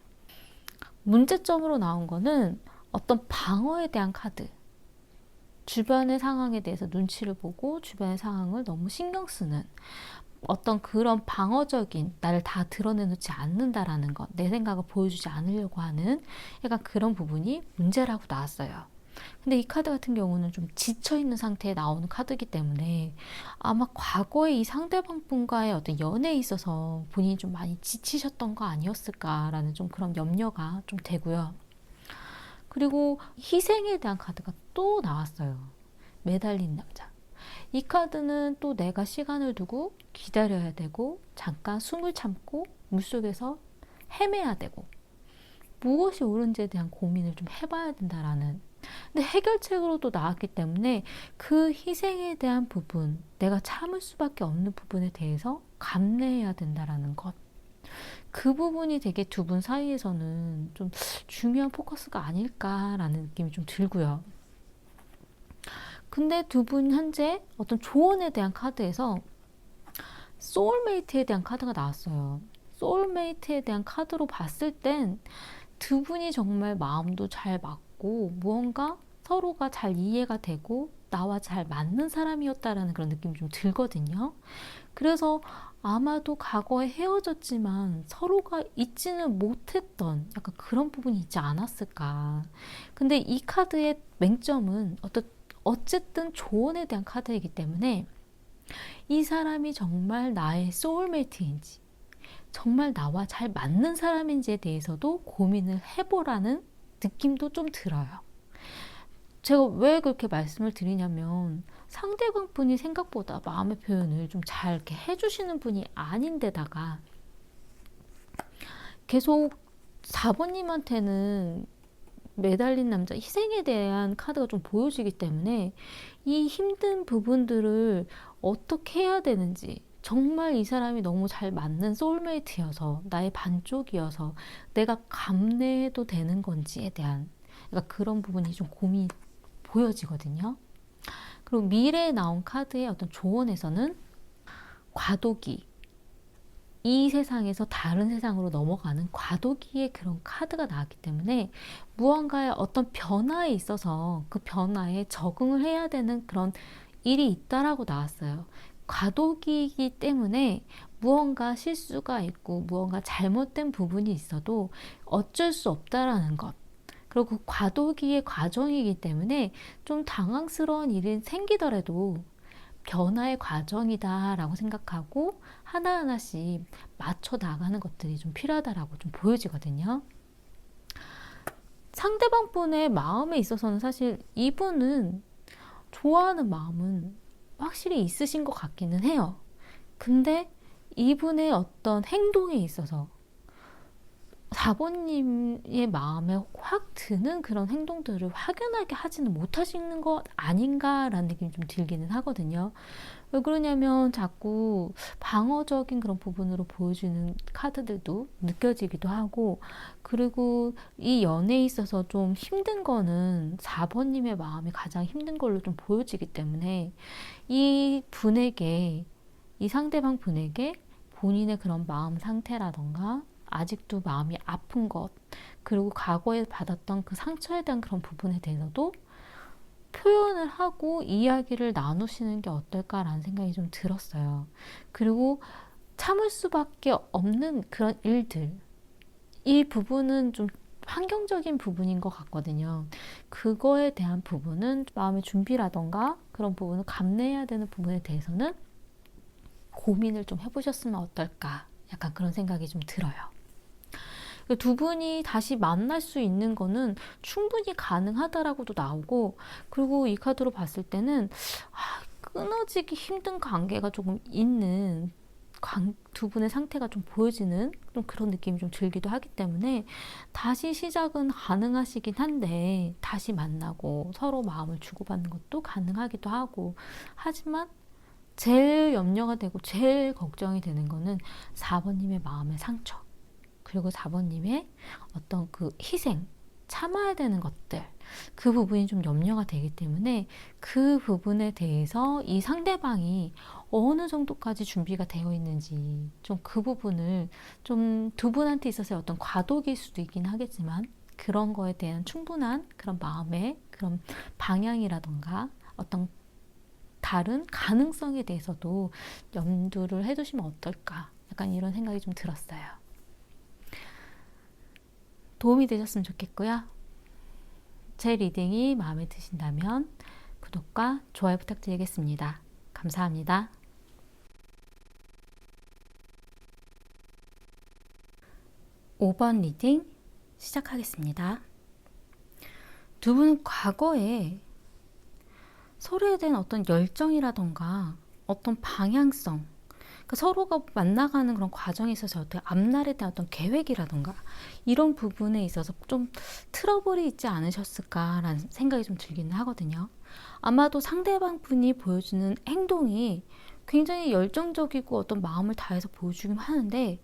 문제점으로 나온 거는 어떤 방어에 대한 카드. 주변의 상황에 대해서 눈치를 보고 주변의 상황을 너무 신경 쓰는 어떤 그런 방어적인, 나를 다 드러내놓지 않는다라는 것, 내 생각을 보여주지 않으려고 하는 약간 그런 부분이 문제라고 나왔어요. 근데 이 카드 같은 경우는 좀 지쳐있는 상태에 나오는 카드이기 때문에 아마 과거에 이 상대방 분과의 어떤 연애에 있어서 본인이 좀 많이 지치셨던 거 아니었을까라는 좀 그런 염려가 좀 되고요. 그리고 희생에 대한 카드가 또 나왔어요. 매달린 남자. 이 카드는 또 내가 시간을 두고 기다려야 되고 잠깐 숨을 참고 물속에서 헤매야 되고 무엇이 옳은지에 대한 고민을 좀 해봐야 된다라는, 근데 해결책으로도 나왔기 때문에 그 희생에 대한 부분, 내가 참을 수밖에 없는 부분에 대해서 감내해야 된다라는 것, 그 부분이 되게 두 분 사이에서는 좀 중요한 포커스가 아닐까라는 느낌이 좀 들고요. 근데 두 분 현재 어떤 조언에 대한 카드에서 소울메이트에 대한 카드가 나왔어요. 소울메이트에 대한 카드로 봤을 땐 두 분이 정말 마음도 잘 맞고 무언가 서로가 잘 이해가 되고 나와 잘 맞는 사람이었다라는 그런 느낌이 좀 들거든요. 그래서 아마도 과거에 헤어졌지만 서로가 잊지는 못했던 약간 그런 부분이 있지 않았을까. 근데 이 카드의 맹점은 어쨌든 조언에 대한 카드이기 때문에 이 사람이 정말 나의 소울메이트인지, 정말 나와 잘 맞는 사람인지에 대해서도 고민을 해보라는 느낌도 좀 들어요. 제가 왜 그렇게 말씀을 드리냐면 상대방 분이 생각보다 마음의 표현을 좀 잘 이렇게 해주시는 분이 아닌데다가 계속 4번님한테는 매달린 남자 희생에 대한 카드가 좀 보여지기 때문에 이 힘든 부분들을 어떻게 해야 되는지, 정말 이 사람이 너무 잘 맞는 소울메이트여서 나의 반쪽이어서 내가 감내해도 되는 건지에 대한 그런 부분이 좀 고민이 보여지거든요. 그리고 미래에 나온 카드의 어떤 조언에서는 과도기, 이 세상에서 다른 세상으로 넘어가는 과도기의 그런 카드가 나왔기 때문에 무언가의 어떤 변화에 있어서 그 변화에 적응을 해야 되는 그런 일이 있다라고 나왔어요. 과도기이기 때문에 무언가 실수가 있고 무언가 잘못된 부분이 있어도 어쩔 수 없다라는 것. 그리고 그 과도기의 과정이기 때문에 좀 당황스러운 일이 생기더라도 변화의 과정이다라고 생각하고 하나하나씩 맞춰 나가는 것들이 좀 필요하다라고 좀 보여지거든요. 상대방 분의 마음에 있어서는 사실 이분은 좋아하는 마음은 확실히 있으신 것 같기는 해요. 근데 이분의 어떤 행동에 있어서 4번님의 마음에 확 드는 그런 행동들을 확연하게 하지는 못하시는 것 아닌가라는 느낌이 좀 들기는 하거든요. 왜 그러냐면 자꾸 방어적인 그런 부분으로 보여주는 카드들도 느껴지기도 하고, 그리고 이 연애에 있어서 좀 힘든 거는 4번님의 마음이 가장 힘든 걸로 좀 보여지기 때문에 이 분에게, 이 상대방 분에게 본인의 그런 마음 상태라던가 아직도 마음이 아픈 것, 그리고 과거에 받았던 그 상처에 대한 그런 부분에 대해서도 표현을 하고 이야기를 나누시는 게 어떨까라는 생각이 좀 들었어요. 그리고 참을 수밖에 없는 그런 일들, 이 부분은 좀 환경적인 부분인 것 같거든요. 그거에 대한 부분은 마음의 준비라던가 그런 부분을 감내해야 되는 부분에 대해서는 고민을 좀 해보셨으면 어떨까, 약간 그런 생각이 좀 들어요. 두 분이 다시 만날 수 있는 거는 충분히 가능하다라고도 나오고, 그리고 이 카드로 봤을 때는 끊어지기 힘든 관계가 조금 있는 두 분의 상태가 좀 보여지는 좀 그런 느낌이 좀 들기도 하기 때문에 다시 시작은 가능하시긴 한데, 다시 만나고 서로 마음을 주고받는 것도 가능하기도 하고, 하지만 제일 염려가 되고 제일 걱정이 되는 거는 4번님의 마음의 상처, 그리고 4번님의 어떤 그 희생, 참아야 되는 것들, 그 부분이 좀 염려가 되기 때문에 그 부분에 대해서 이 상대방이 어느 정도까지 준비가 되어 있는지, 좀 그 부분을 좀 두 분한테 있어서의 어떤 과도기일 수도 있긴 하겠지만 그런 거에 대한 충분한 그런 마음의 그런 방향이라던가 어떤 다른 가능성에 대해서도 염두를 해두시면 어떨까, 약간 이런 생각이 좀 들었어요. 도움이 되셨으면 좋겠고요. 제 리딩이 마음에 드신다면 구독과 좋아요 부탁드리겠습니다. 감사합니다. 5번 리딩 시작하겠습니다. 두 분은 과거에 서로에 대한 어떤 열정이라던가 어떤 방향성, 그러니까 서로가 만나가는 그런 과정에 있어서 어떤 앞날에 대한 어떤 계획이라던가 이런 부분에 있어서 좀 트러블이 있지 않으셨을까라는 생각이 좀 들기는 하거든요. 아마도 상대방 분이 보여주는 행동이 굉장히 열정적이고 어떤 마음을 다해서 보여주긴 하는데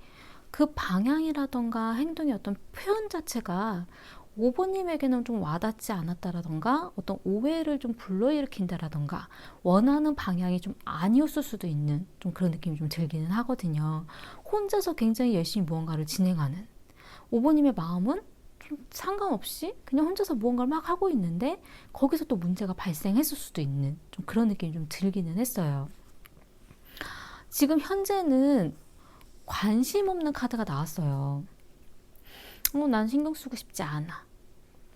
그 방향이라던가 행동의 어떤 표현 자체가 5번님에게는 좀 와닿지 않았다라던가 어떤 오해를 좀 불러일으킨다라던가 원하는 방향이 좀 아니었을 수도 있는 좀 그런 느낌이 좀 들기는 하거든요. 혼자서 굉장히 열심히 무언가를 진행하는 5번님의 마음은 좀 상관없이 그냥 혼자서 무언가를 막 하고 있는데 거기서 또 문제가 발생했을 수도 있는 좀 그런 느낌이 좀 들기는 했어요. 지금 현재는 관심 없는 카드가 나왔어요. 난 신경 쓰고 싶지 않아.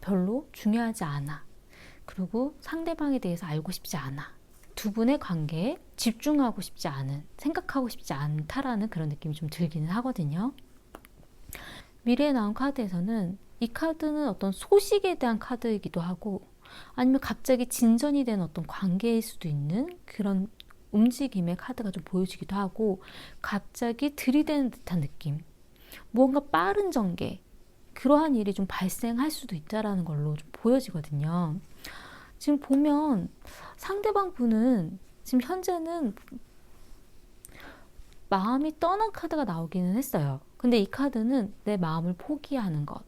별로 중요하지 않아. 그리고 상대방에 대해서 알고 싶지 않아. 두 분의 관계에 집중하고 싶지 않은, 생각하고 싶지 않다라는 그런 느낌이 좀 들기는 하거든요. 미래에 나온 카드에서는 이 카드는 어떤 소식에 대한 카드이기도 하고, 아니면 갑자기 진전이 된 어떤 관계일 수도 있는 그런 움직임의 카드가 좀 보여지기도 하고, 갑자기 들이대는 듯한 느낌, 무언가 빠른 전개, 그러한 일이 좀 발생할 수도 있다라는 걸로 좀 보여지거든요. 지금 보면 상대방 분은 지금 현재는 마음이 떠난 카드가 나오기는 했어요. 근데 이 카드는 내 마음을 포기하는 것,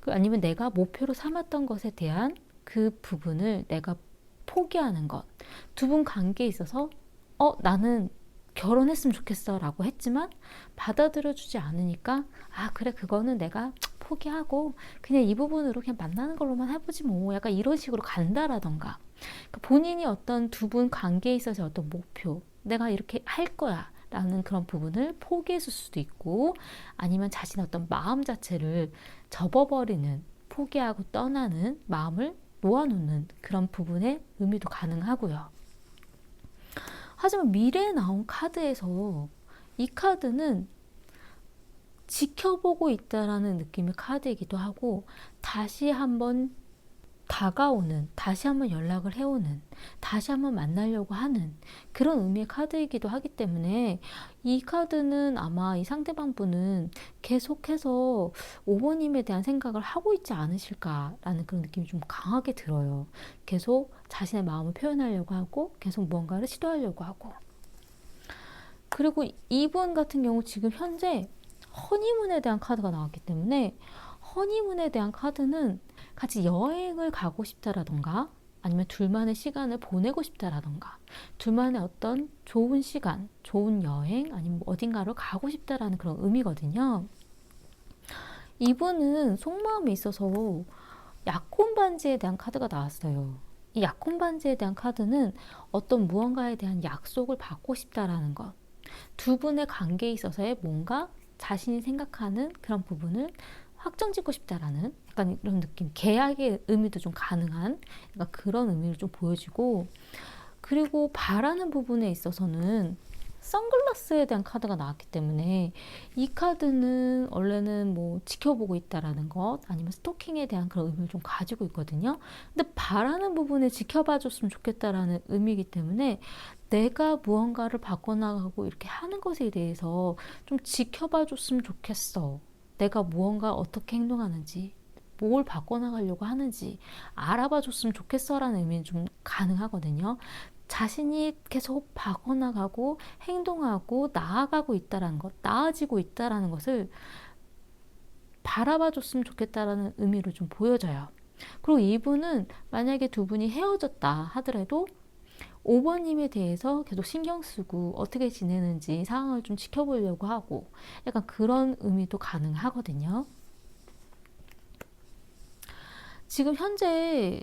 아니면 내가 목표로 삼았던 것에 대한 그 부분을 내가 포기하는 것. 두 분 관계에 있어서 나는 결혼했으면 좋겠어 라고 했지만 받아들여주지 않으니까 그래, 그거는 내가 포기하고 그냥 이 부분으로 그냥 만나는 걸로만 해보지 뭐, 약간 이런 식으로 간다라던가, 본인이 어떤 두 분 관계에 있어서 어떤 목표, 내가 이렇게 할 거야 라는 그런 부분을 포기했을 수도 있고, 아니면 자신의 어떤 마음 자체를 접어버리는, 포기하고 떠나는 마음을 놓아놓는 그런 부분의 의미도 가능하고요. 하지만 미래에 나온 카드에서 이 카드는 지켜보고 있다라는 느낌의 카드이기도 하고, 다시 한번 다가오는, 다시 한번 연락을 해오는, 다시 한번 만나려고 하는 그런 의미의 카드이기도 하기 때문에, 이 카드는 아마 이 상대방 분은 계속해서 5번님에 대한 생각을 하고 있지 않으실까라는 그런 느낌이 좀 강하게 들어요. 계속 자신의 마음을 표현하려고 하고, 계속 무언가를 시도하려고 하고. 그리고 이분 같은 경우 지금 현재 허니문에 대한 카드가 나왔기 때문에, 허니문에 대한 카드는 같이 여행을 가고 싶다라던가, 아니면 둘만의 시간을 보내고 싶다라던가, 둘만의 어떤 좋은 시간, 좋은 여행, 아니면 어딘가로 가고 싶다라는 그런 의미거든요. 이분은 속마음에 있어서 약혼 반지에 대한 카드가 나왔어요. 이 약혼 반지에 대한 카드는 어떤 무언가에 대한 약속을 받고 싶다라는 것, 두 분의 관계에 있어서의 뭔가 자신이 생각하는 그런 부분을 확정짓고 싶다라는 약간 이런 느낌, 계약의 의미도 좀 가능한 약간 그런 의미를 좀 보여지고, 그리고 바라는 부분에 있어서는 선글라스에 대한 카드가 나왔기 때문에, 이 카드는 원래는 뭐 지켜보고 있다라는 것, 아니면 스토킹에 대한 그런 의미를 좀 가지고 있거든요. 근데 바라는 부분에 지켜봐 줬으면 좋겠다라는 의미이기 때문에, 내가 무언가를 바꿔나가고 이렇게 하는 것에 대해서 좀 지켜봐 줬으면 좋겠어. 내가 무언가 어떻게 행동하는지, 뭘 바꿔나가려고 하는지 알아봐 줬으면 좋겠어 라는 의미는 좀 가능하거든요. 자신이 계속 바꿔나가고 행동하고 나아가고 있다는 것, 나아지고 있다는 것을 바라봐 줬으면 좋겠다라는 의미로 좀 보여져요. 그리고 이분은 만약에 두 분이 헤어졌다 하더라도 5번님에 대해서 계속 신경 쓰고 어떻게 지내는지 상황을 좀 지켜보려고 하고, 약간 그런 의미도 가능하거든요. 지금 현재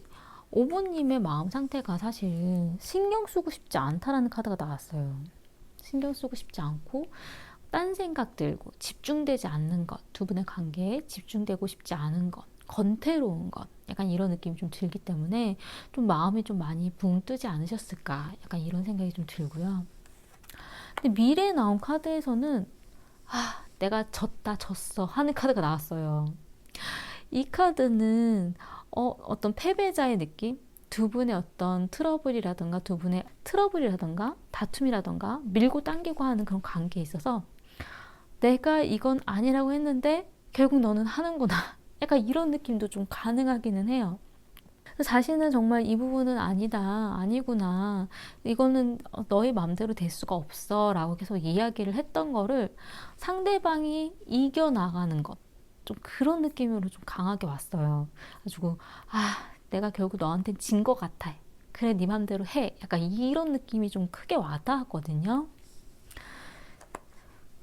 5번님의 마음 상태가 사실 신경 쓰고 싶지 않다라는 카드가 나왔어요. 신경 쓰고 싶지 않고, 딴 생각 들고 집중되지 않는 것, 두 분의 관계에 집중되고 싶지 않은 것, 건태로운 것, 약간 이런 느낌이 좀 들기 때문에 좀 마음이 좀 많이 붕 뜨지 않으셨을까, 약간 이런 생각이 좀 들고요. 근데 미래에 나온 카드에서는 내가 졌어 하는 카드가 나왔어요. 이 카드는 어떤 패배자의 느낌? 두 분의 어떤 트러블이라던가 다툼이라던가 밀고 당기고 하는 그런 관계에 있어서, 내가 이건 아니라고 했는데 결국 너는 하는구나, 약간 이런 느낌도 좀 가능하기는 해요. 자신은 정말 이 부분은 아니다, 아니구나, 이거는 너의 마음대로 될 수가 없어 라고 계속 이야기를 했던 거를 상대방이 이겨나가는 것, 좀 그런 느낌으로 좀 강하게 왔어요. 그래가지고 내가 결국 너한테 진 것 같아, 그래 네 맘대로 해, 약간 이런 느낌이 좀 크게 와닿았거든요.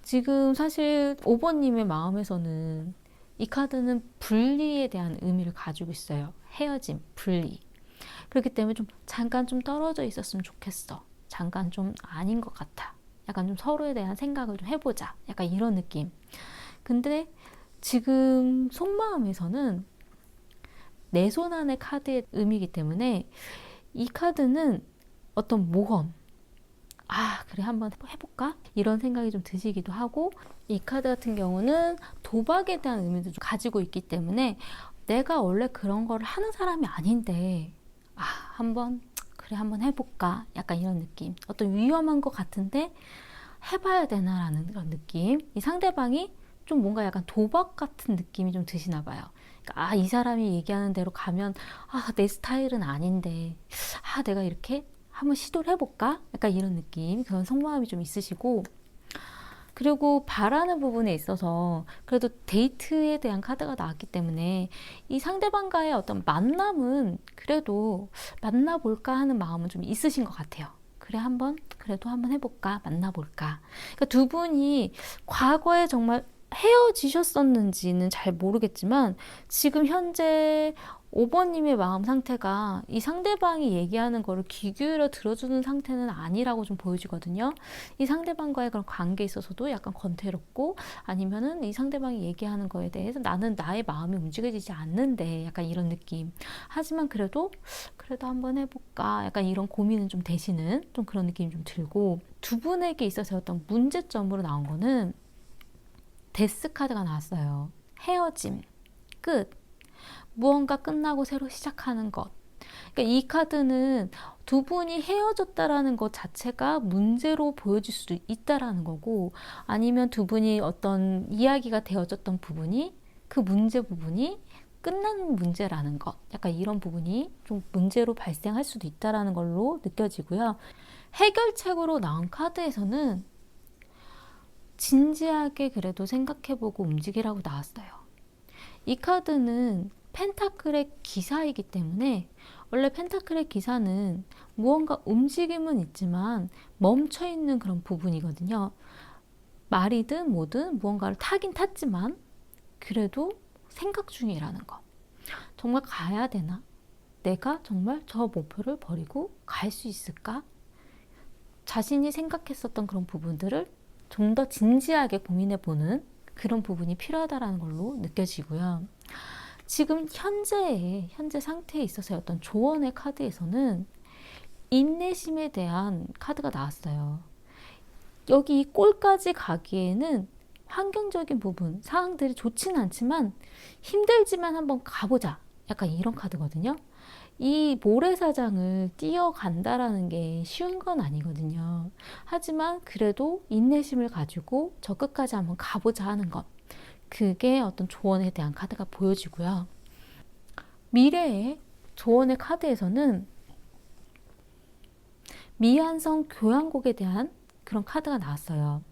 지금 사실 5번님의 마음에서는 이 카드는 분리에 대한 의미를 가지고 있어요. 헤어짐, 분리. 그렇기 때문에 좀 잠깐 좀 떨어져 있었으면 좋겠어, 잠깐 좀 아닌 것 같아, 약간 좀 서로에 대한 생각을 좀 해보자. 약간 이런 느낌. 근데 지금 속마음에서는 내 손 안의 카드의 의미이기 때문에 이 카드는 어떤 모험, 그래, 한번 해볼까? 이런 생각이 좀 드시기도 하고, 이 카드 같은 경우는 도박에 대한 의미도 좀 가지고 있기 때문에 내가 원래 그런 거를 하는 사람이 아닌데, 그래, 한번 해볼까? 약간 이런 느낌. 어떤 위험한 것 같은데 해봐야 되나라는 그런 느낌. 이 상대방이 좀 뭔가 약간 도박 같은 느낌이 좀 드시나 봐요. 그러니까 이 사람이 얘기하는 대로 가면 내 스타일은 아닌데 내가 이렇게 한번 시도를 해볼까? 약간 이런 느낌. 그런 속마음이 좀 있으시고, 그리고 바라는 부분에 있어서 그래도 데이트에 대한 카드가 나왔기 때문에 이 상대방과의 어떤 만남은 그래도 만나볼까 하는 마음은 좀 있으신 것 같아요. 그래, 그래도 한번 해볼까? 만나볼까? 그러니까 두 분이 과거에 정말 헤어지셨었는지는 잘 모르겠지만 지금 현재 5번님의 마음 상태가 이 상대방이 얘기하는 거를 귀 기울여 들어주는 상태는 아니라고 좀 보여지거든요. 이 상대방과의 그런 관계에 있어서도 약간 권태롭고, 아니면은 이 상대방이 얘기하는 거에 대해서 나는 나의 마음이 움직여지지 않는데 약간 이런 느낌. 하지만 그래도 한번 해볼까? 약간 이런 고민은 좀 되시는 좀 그런 느낌이 좀 들고, 두 분에게 있어서 어떤 문제점으로 나온 거는 데스 카드가 나왔어요. 헤어짐, 끝. 무언가 끝나고 새로 시작하는 것. 그러니까 이 카드는 두 분이 헤어졌다라는 것 자체가 문제로 보여질 수도 있다라는 거고, 아니면 두 분이 어떤 이야기가 되어졌던 부분이, 그 문제 부분이 끝난 문제라는 것. 약간 이런 부분이 좀 문제로 발생할 수도 있다라는 걸로 느껴지고요. 해결책으로 나온 카드에서는 진지하게 그래도 생각해보고 움직이라고 나왔어요. 이 카드는 펜타클의 기사이기 때문에, 원래 펜타클의 기사는 무언가 움직임은 있지만 멈춰있는 그런 부분이거든요. 말이든 뭐든 무언가를 타긴 탔지만 그래도 생각 중이라는 거. 정말 가야 되나? 내가 정말 저 목표를 버리고 갈 수 있을까? 자신이 생각했었던 그런 부분들을 좀 더 진지하게 고민해보는 그런 부분이 필요하다는 걸로 느껴지고요. 지금 현재 상태에 있어서의 어떤 조언의 카드에서는 인내심에 대한 카드가 나왔어요. 여기 이 골까지 가기에는 환경적인 부분, 상황들이 좋지는 않지만 힘들지만 한번 가보자. 약간 이런 카드거든요. 이 모래사장을 뛰어간다라는 게 쉬운 건 아니거든요. 하지만 그래도 인내심을 가지고 저 끝까지 한번 가보자 하는 것. 그게 어떤 조언에 대한 카드가 보여지고요. 미래의 조언의 카드에서는 미완성 교향곡에 대한 그런 카드가 나왔어요.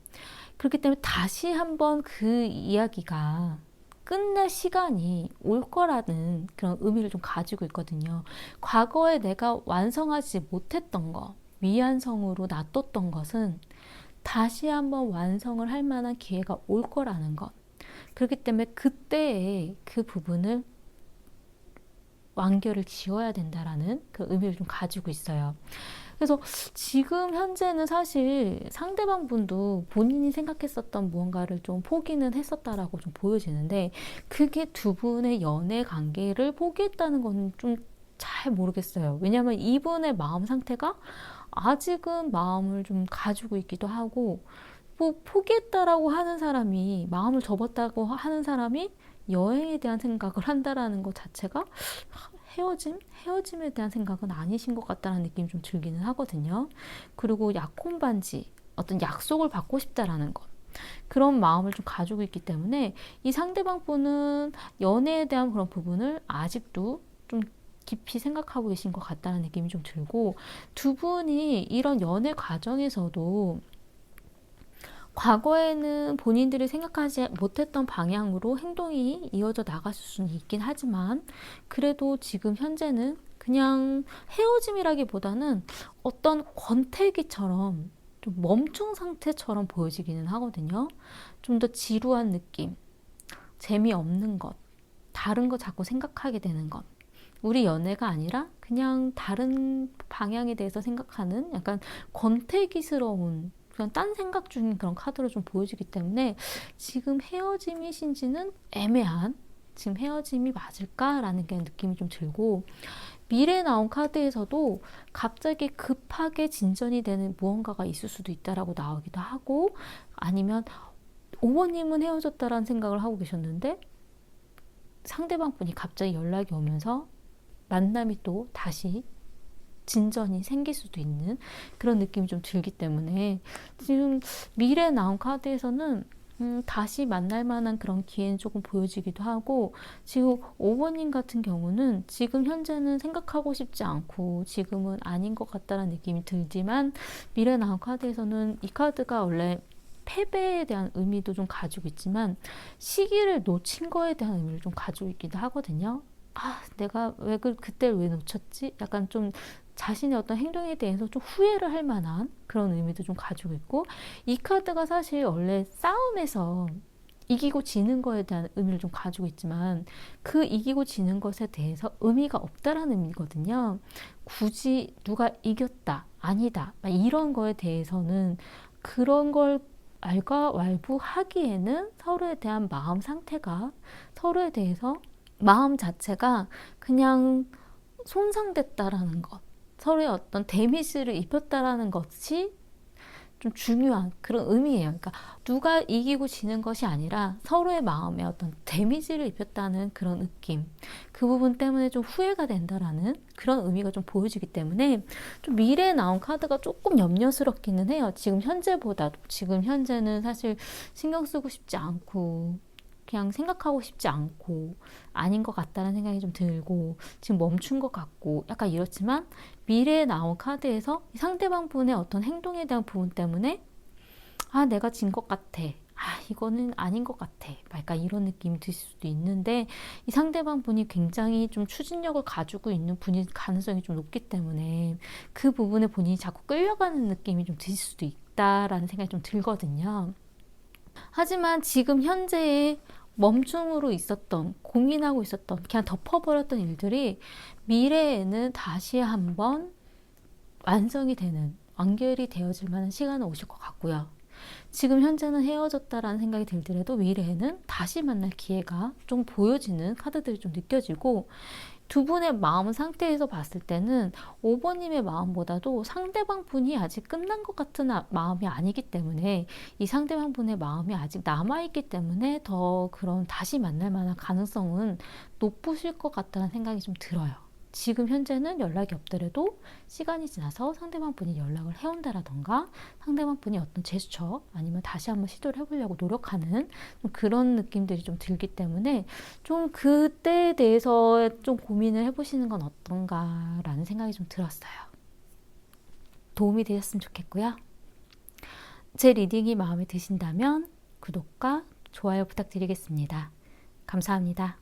그렇기 때문에 다시 한번 그 이야기가 끝날 시간이 올 거라는 그런 의미를 좀 가지고 있거든요. 과거에 내가 완성하지 못했던 거, 미완성으로 놔뒀던 것은 다시 한번 완성을 할 만한 기회가 올 거라는 것. 그렇기 때문에 그때의 그 부분을 완결을 지어야 된다라는 그 의미를 좀 가지고 있어요. 그래서 지금 현재는 사실 상대방 분도 본인이 생각했었던 무언가를 좀 포기는 했었다라고 좀 보여지는데, 그게 두 분의 연애 관계를 포기했다는 건 좀 잘 모르겠어요. 왜냐하면 이분의 마음 상태가 아직은 마음을 좀 가지고 있기도 하고, 뭐 포기했다라고 하는 사람이, 마음을 접었다고 하는 사람이 여행에 대한 생각을 한다라는 것 자체가 헤어짐에 대한 생각은 아니신 것 같다는 느낌이 좀 들기는 하거든요. 그리고 약혼반지, 어떤 약속을 받고 싶다라는 것. 그런 마음을 좀 가지고 있기 때문에 이 상대방 분은 연애에 대한 그런 부분을 아직도 좀 깊이 생각하고 계신 것 같다는 느낌이 좀 들고, 두 분이 이런 연애 과정에서도 과거에는 본인들이 생각하지 못했던 방향으로 행동이 이어져 나갔을 수는 있긴 하지만, 그래도 지금 현재는 그냥 헤어짐이라기보다는 어떤 권태기처럼 좀 멈춘 상태처럼 보여지기는 하거든요. 좀 더 지루한 느낌, 재미없는 것, 다른 거 자꾸 생각하게 되는 것. 우리 연애가 아니라 그냥 다른 방향에 대해서 생각하는 약간 권태기스러운 그냥 딴 생각 중인 그런 카드로 좀 보여지기 때문에 지금 헤어짐이신지는 애매한, 지금 헤어짐이 맞을까라는 게 느낌이 좀 들고, 미래에 나온 카드에서도 갑자기 급하게 진전이 되는 무언가가 있을 수도 있다라고 나오기도 하고, 아니면 5번님은 헤어졌다라는 생각을 하고 계셨는데 상대방 분이 갑자기 연락이 오면서 만남이 또 다시 진전이 생길 수도 있는 그런 느낌이 좀 들기 때문에, 지금 미래에 나온 카드에서는 다시 만날 만한 그런 기회는 조금 보여지기도 하고, 지금 5번님 같은 경우는 지금 현재는 생각하고 싶지 않고 지금은 아닌 것 같다는 느낌이 들지만, 미래에 나온 카드에서는 이 카드가 원래 패배에 대한 의미도 좀 가지고 있지만 시기를 놓친 거에 대한 의미를 좀 가지고 있기도 하거든요. 아, 내가 그때 왜 놓쳤지? 약간 좀 자신의 어떤 행동에 대해서 좀 후회를 할 만한 그런 의미도 좀 가지고 있고, 이 카드가 사실 원래 싸움에서 이기고 지는 거에 대한 의미를 좀 가지고 있지만 그 이기고 지는 것에 대해서 의미가 없다라는 의미거든요. 굳이 누가 이겼다, 아니다, 이런 거에 대해서는 그런 걸 왈가왈부하기에는 서로에 대한 마음 상태가, 서로에 대해서 마음 자체가 그냥 손상됐다라는 것, 서로의 어떤 데미지를 입혔다라는 것이 좀 중요한 그런 의미예요. 그러니까 누가 이기고 지는 것이 아니라 서로의 마음에 어떤 데미지를 입혔다는 그런 느낌, 그 부분 때문에 좀 후회가 된다라는 그런 의미가 좀 보여지기 때문에 좀 미래에 나온 카드가 조금 염려스럽기는 해요. 지금 현재보다도. 지금 현재는 사실 신경 쓰고 싶지 않고 그냥 생각하고 싶지 않고 아닌 것 같다는 생각이 좀 들고 지금 멈춘 것 같고 약간 이렇지만, 미래에 나온 카드에서 상대방 분의 어떤 행동에 대한 부분 때문에 아, 내가 진 것 같아, 아, 이거는 아닌 것 같아, 약간 이런 느낌이 드실 수도 있는데, 이 상대방 분이 굉장히 좀 추진력을 가지고 있는 분일 가능성이 좀 높기 때문에 그 부분에 본인이 자꾸 끌려가는 느낌이 좀 드실 수도 있다라는 생각이 좀 들거든요. 하지만 지금 현재의 멈춤으로 있었던, 고민하고 있었던, 그냥 덮어버렸던 일들이 미래에는 다시 한번 완성이 되는, 완결이 되어질 만한 시간은 오실 것 같고요. 지금 현재는 헤어졌다라는 생각이 들더라도 미래에는 다시 만날 기회가 좀 보여지는 카드들이 좀 느껴지고, 두 분의 마음 상태에서 봤을 때는 5번님의 마음보다도 상대방 분이 아직 끝난 것 같은 마음이 아니기 때문에, 이 상대방 분의 마음이 아직 남아있기 때문에 더 그런 다시 만날 만한 가능성은 높으실 것 같다는 생각이 좀 들어요. 지금 현재는 연락이 없더라도 시간이 지나서 상대방 분이 연락을 해온다라던가 상대방 분이 어떤 제스처 아니면 다시 한번 시도를 해보려고 노력하는 그런 느낌들이 좀 들기 때문에 좀 그때에 대해서 좀 고민을 해보시는 건 어떤가라는 생각이 좀 들었어요. 도움이 되셨으면 좋겠고요. 제 리딩이 마음에 드신다면 구독과 좋아요 부탁드리겠습니다. 감사합니다.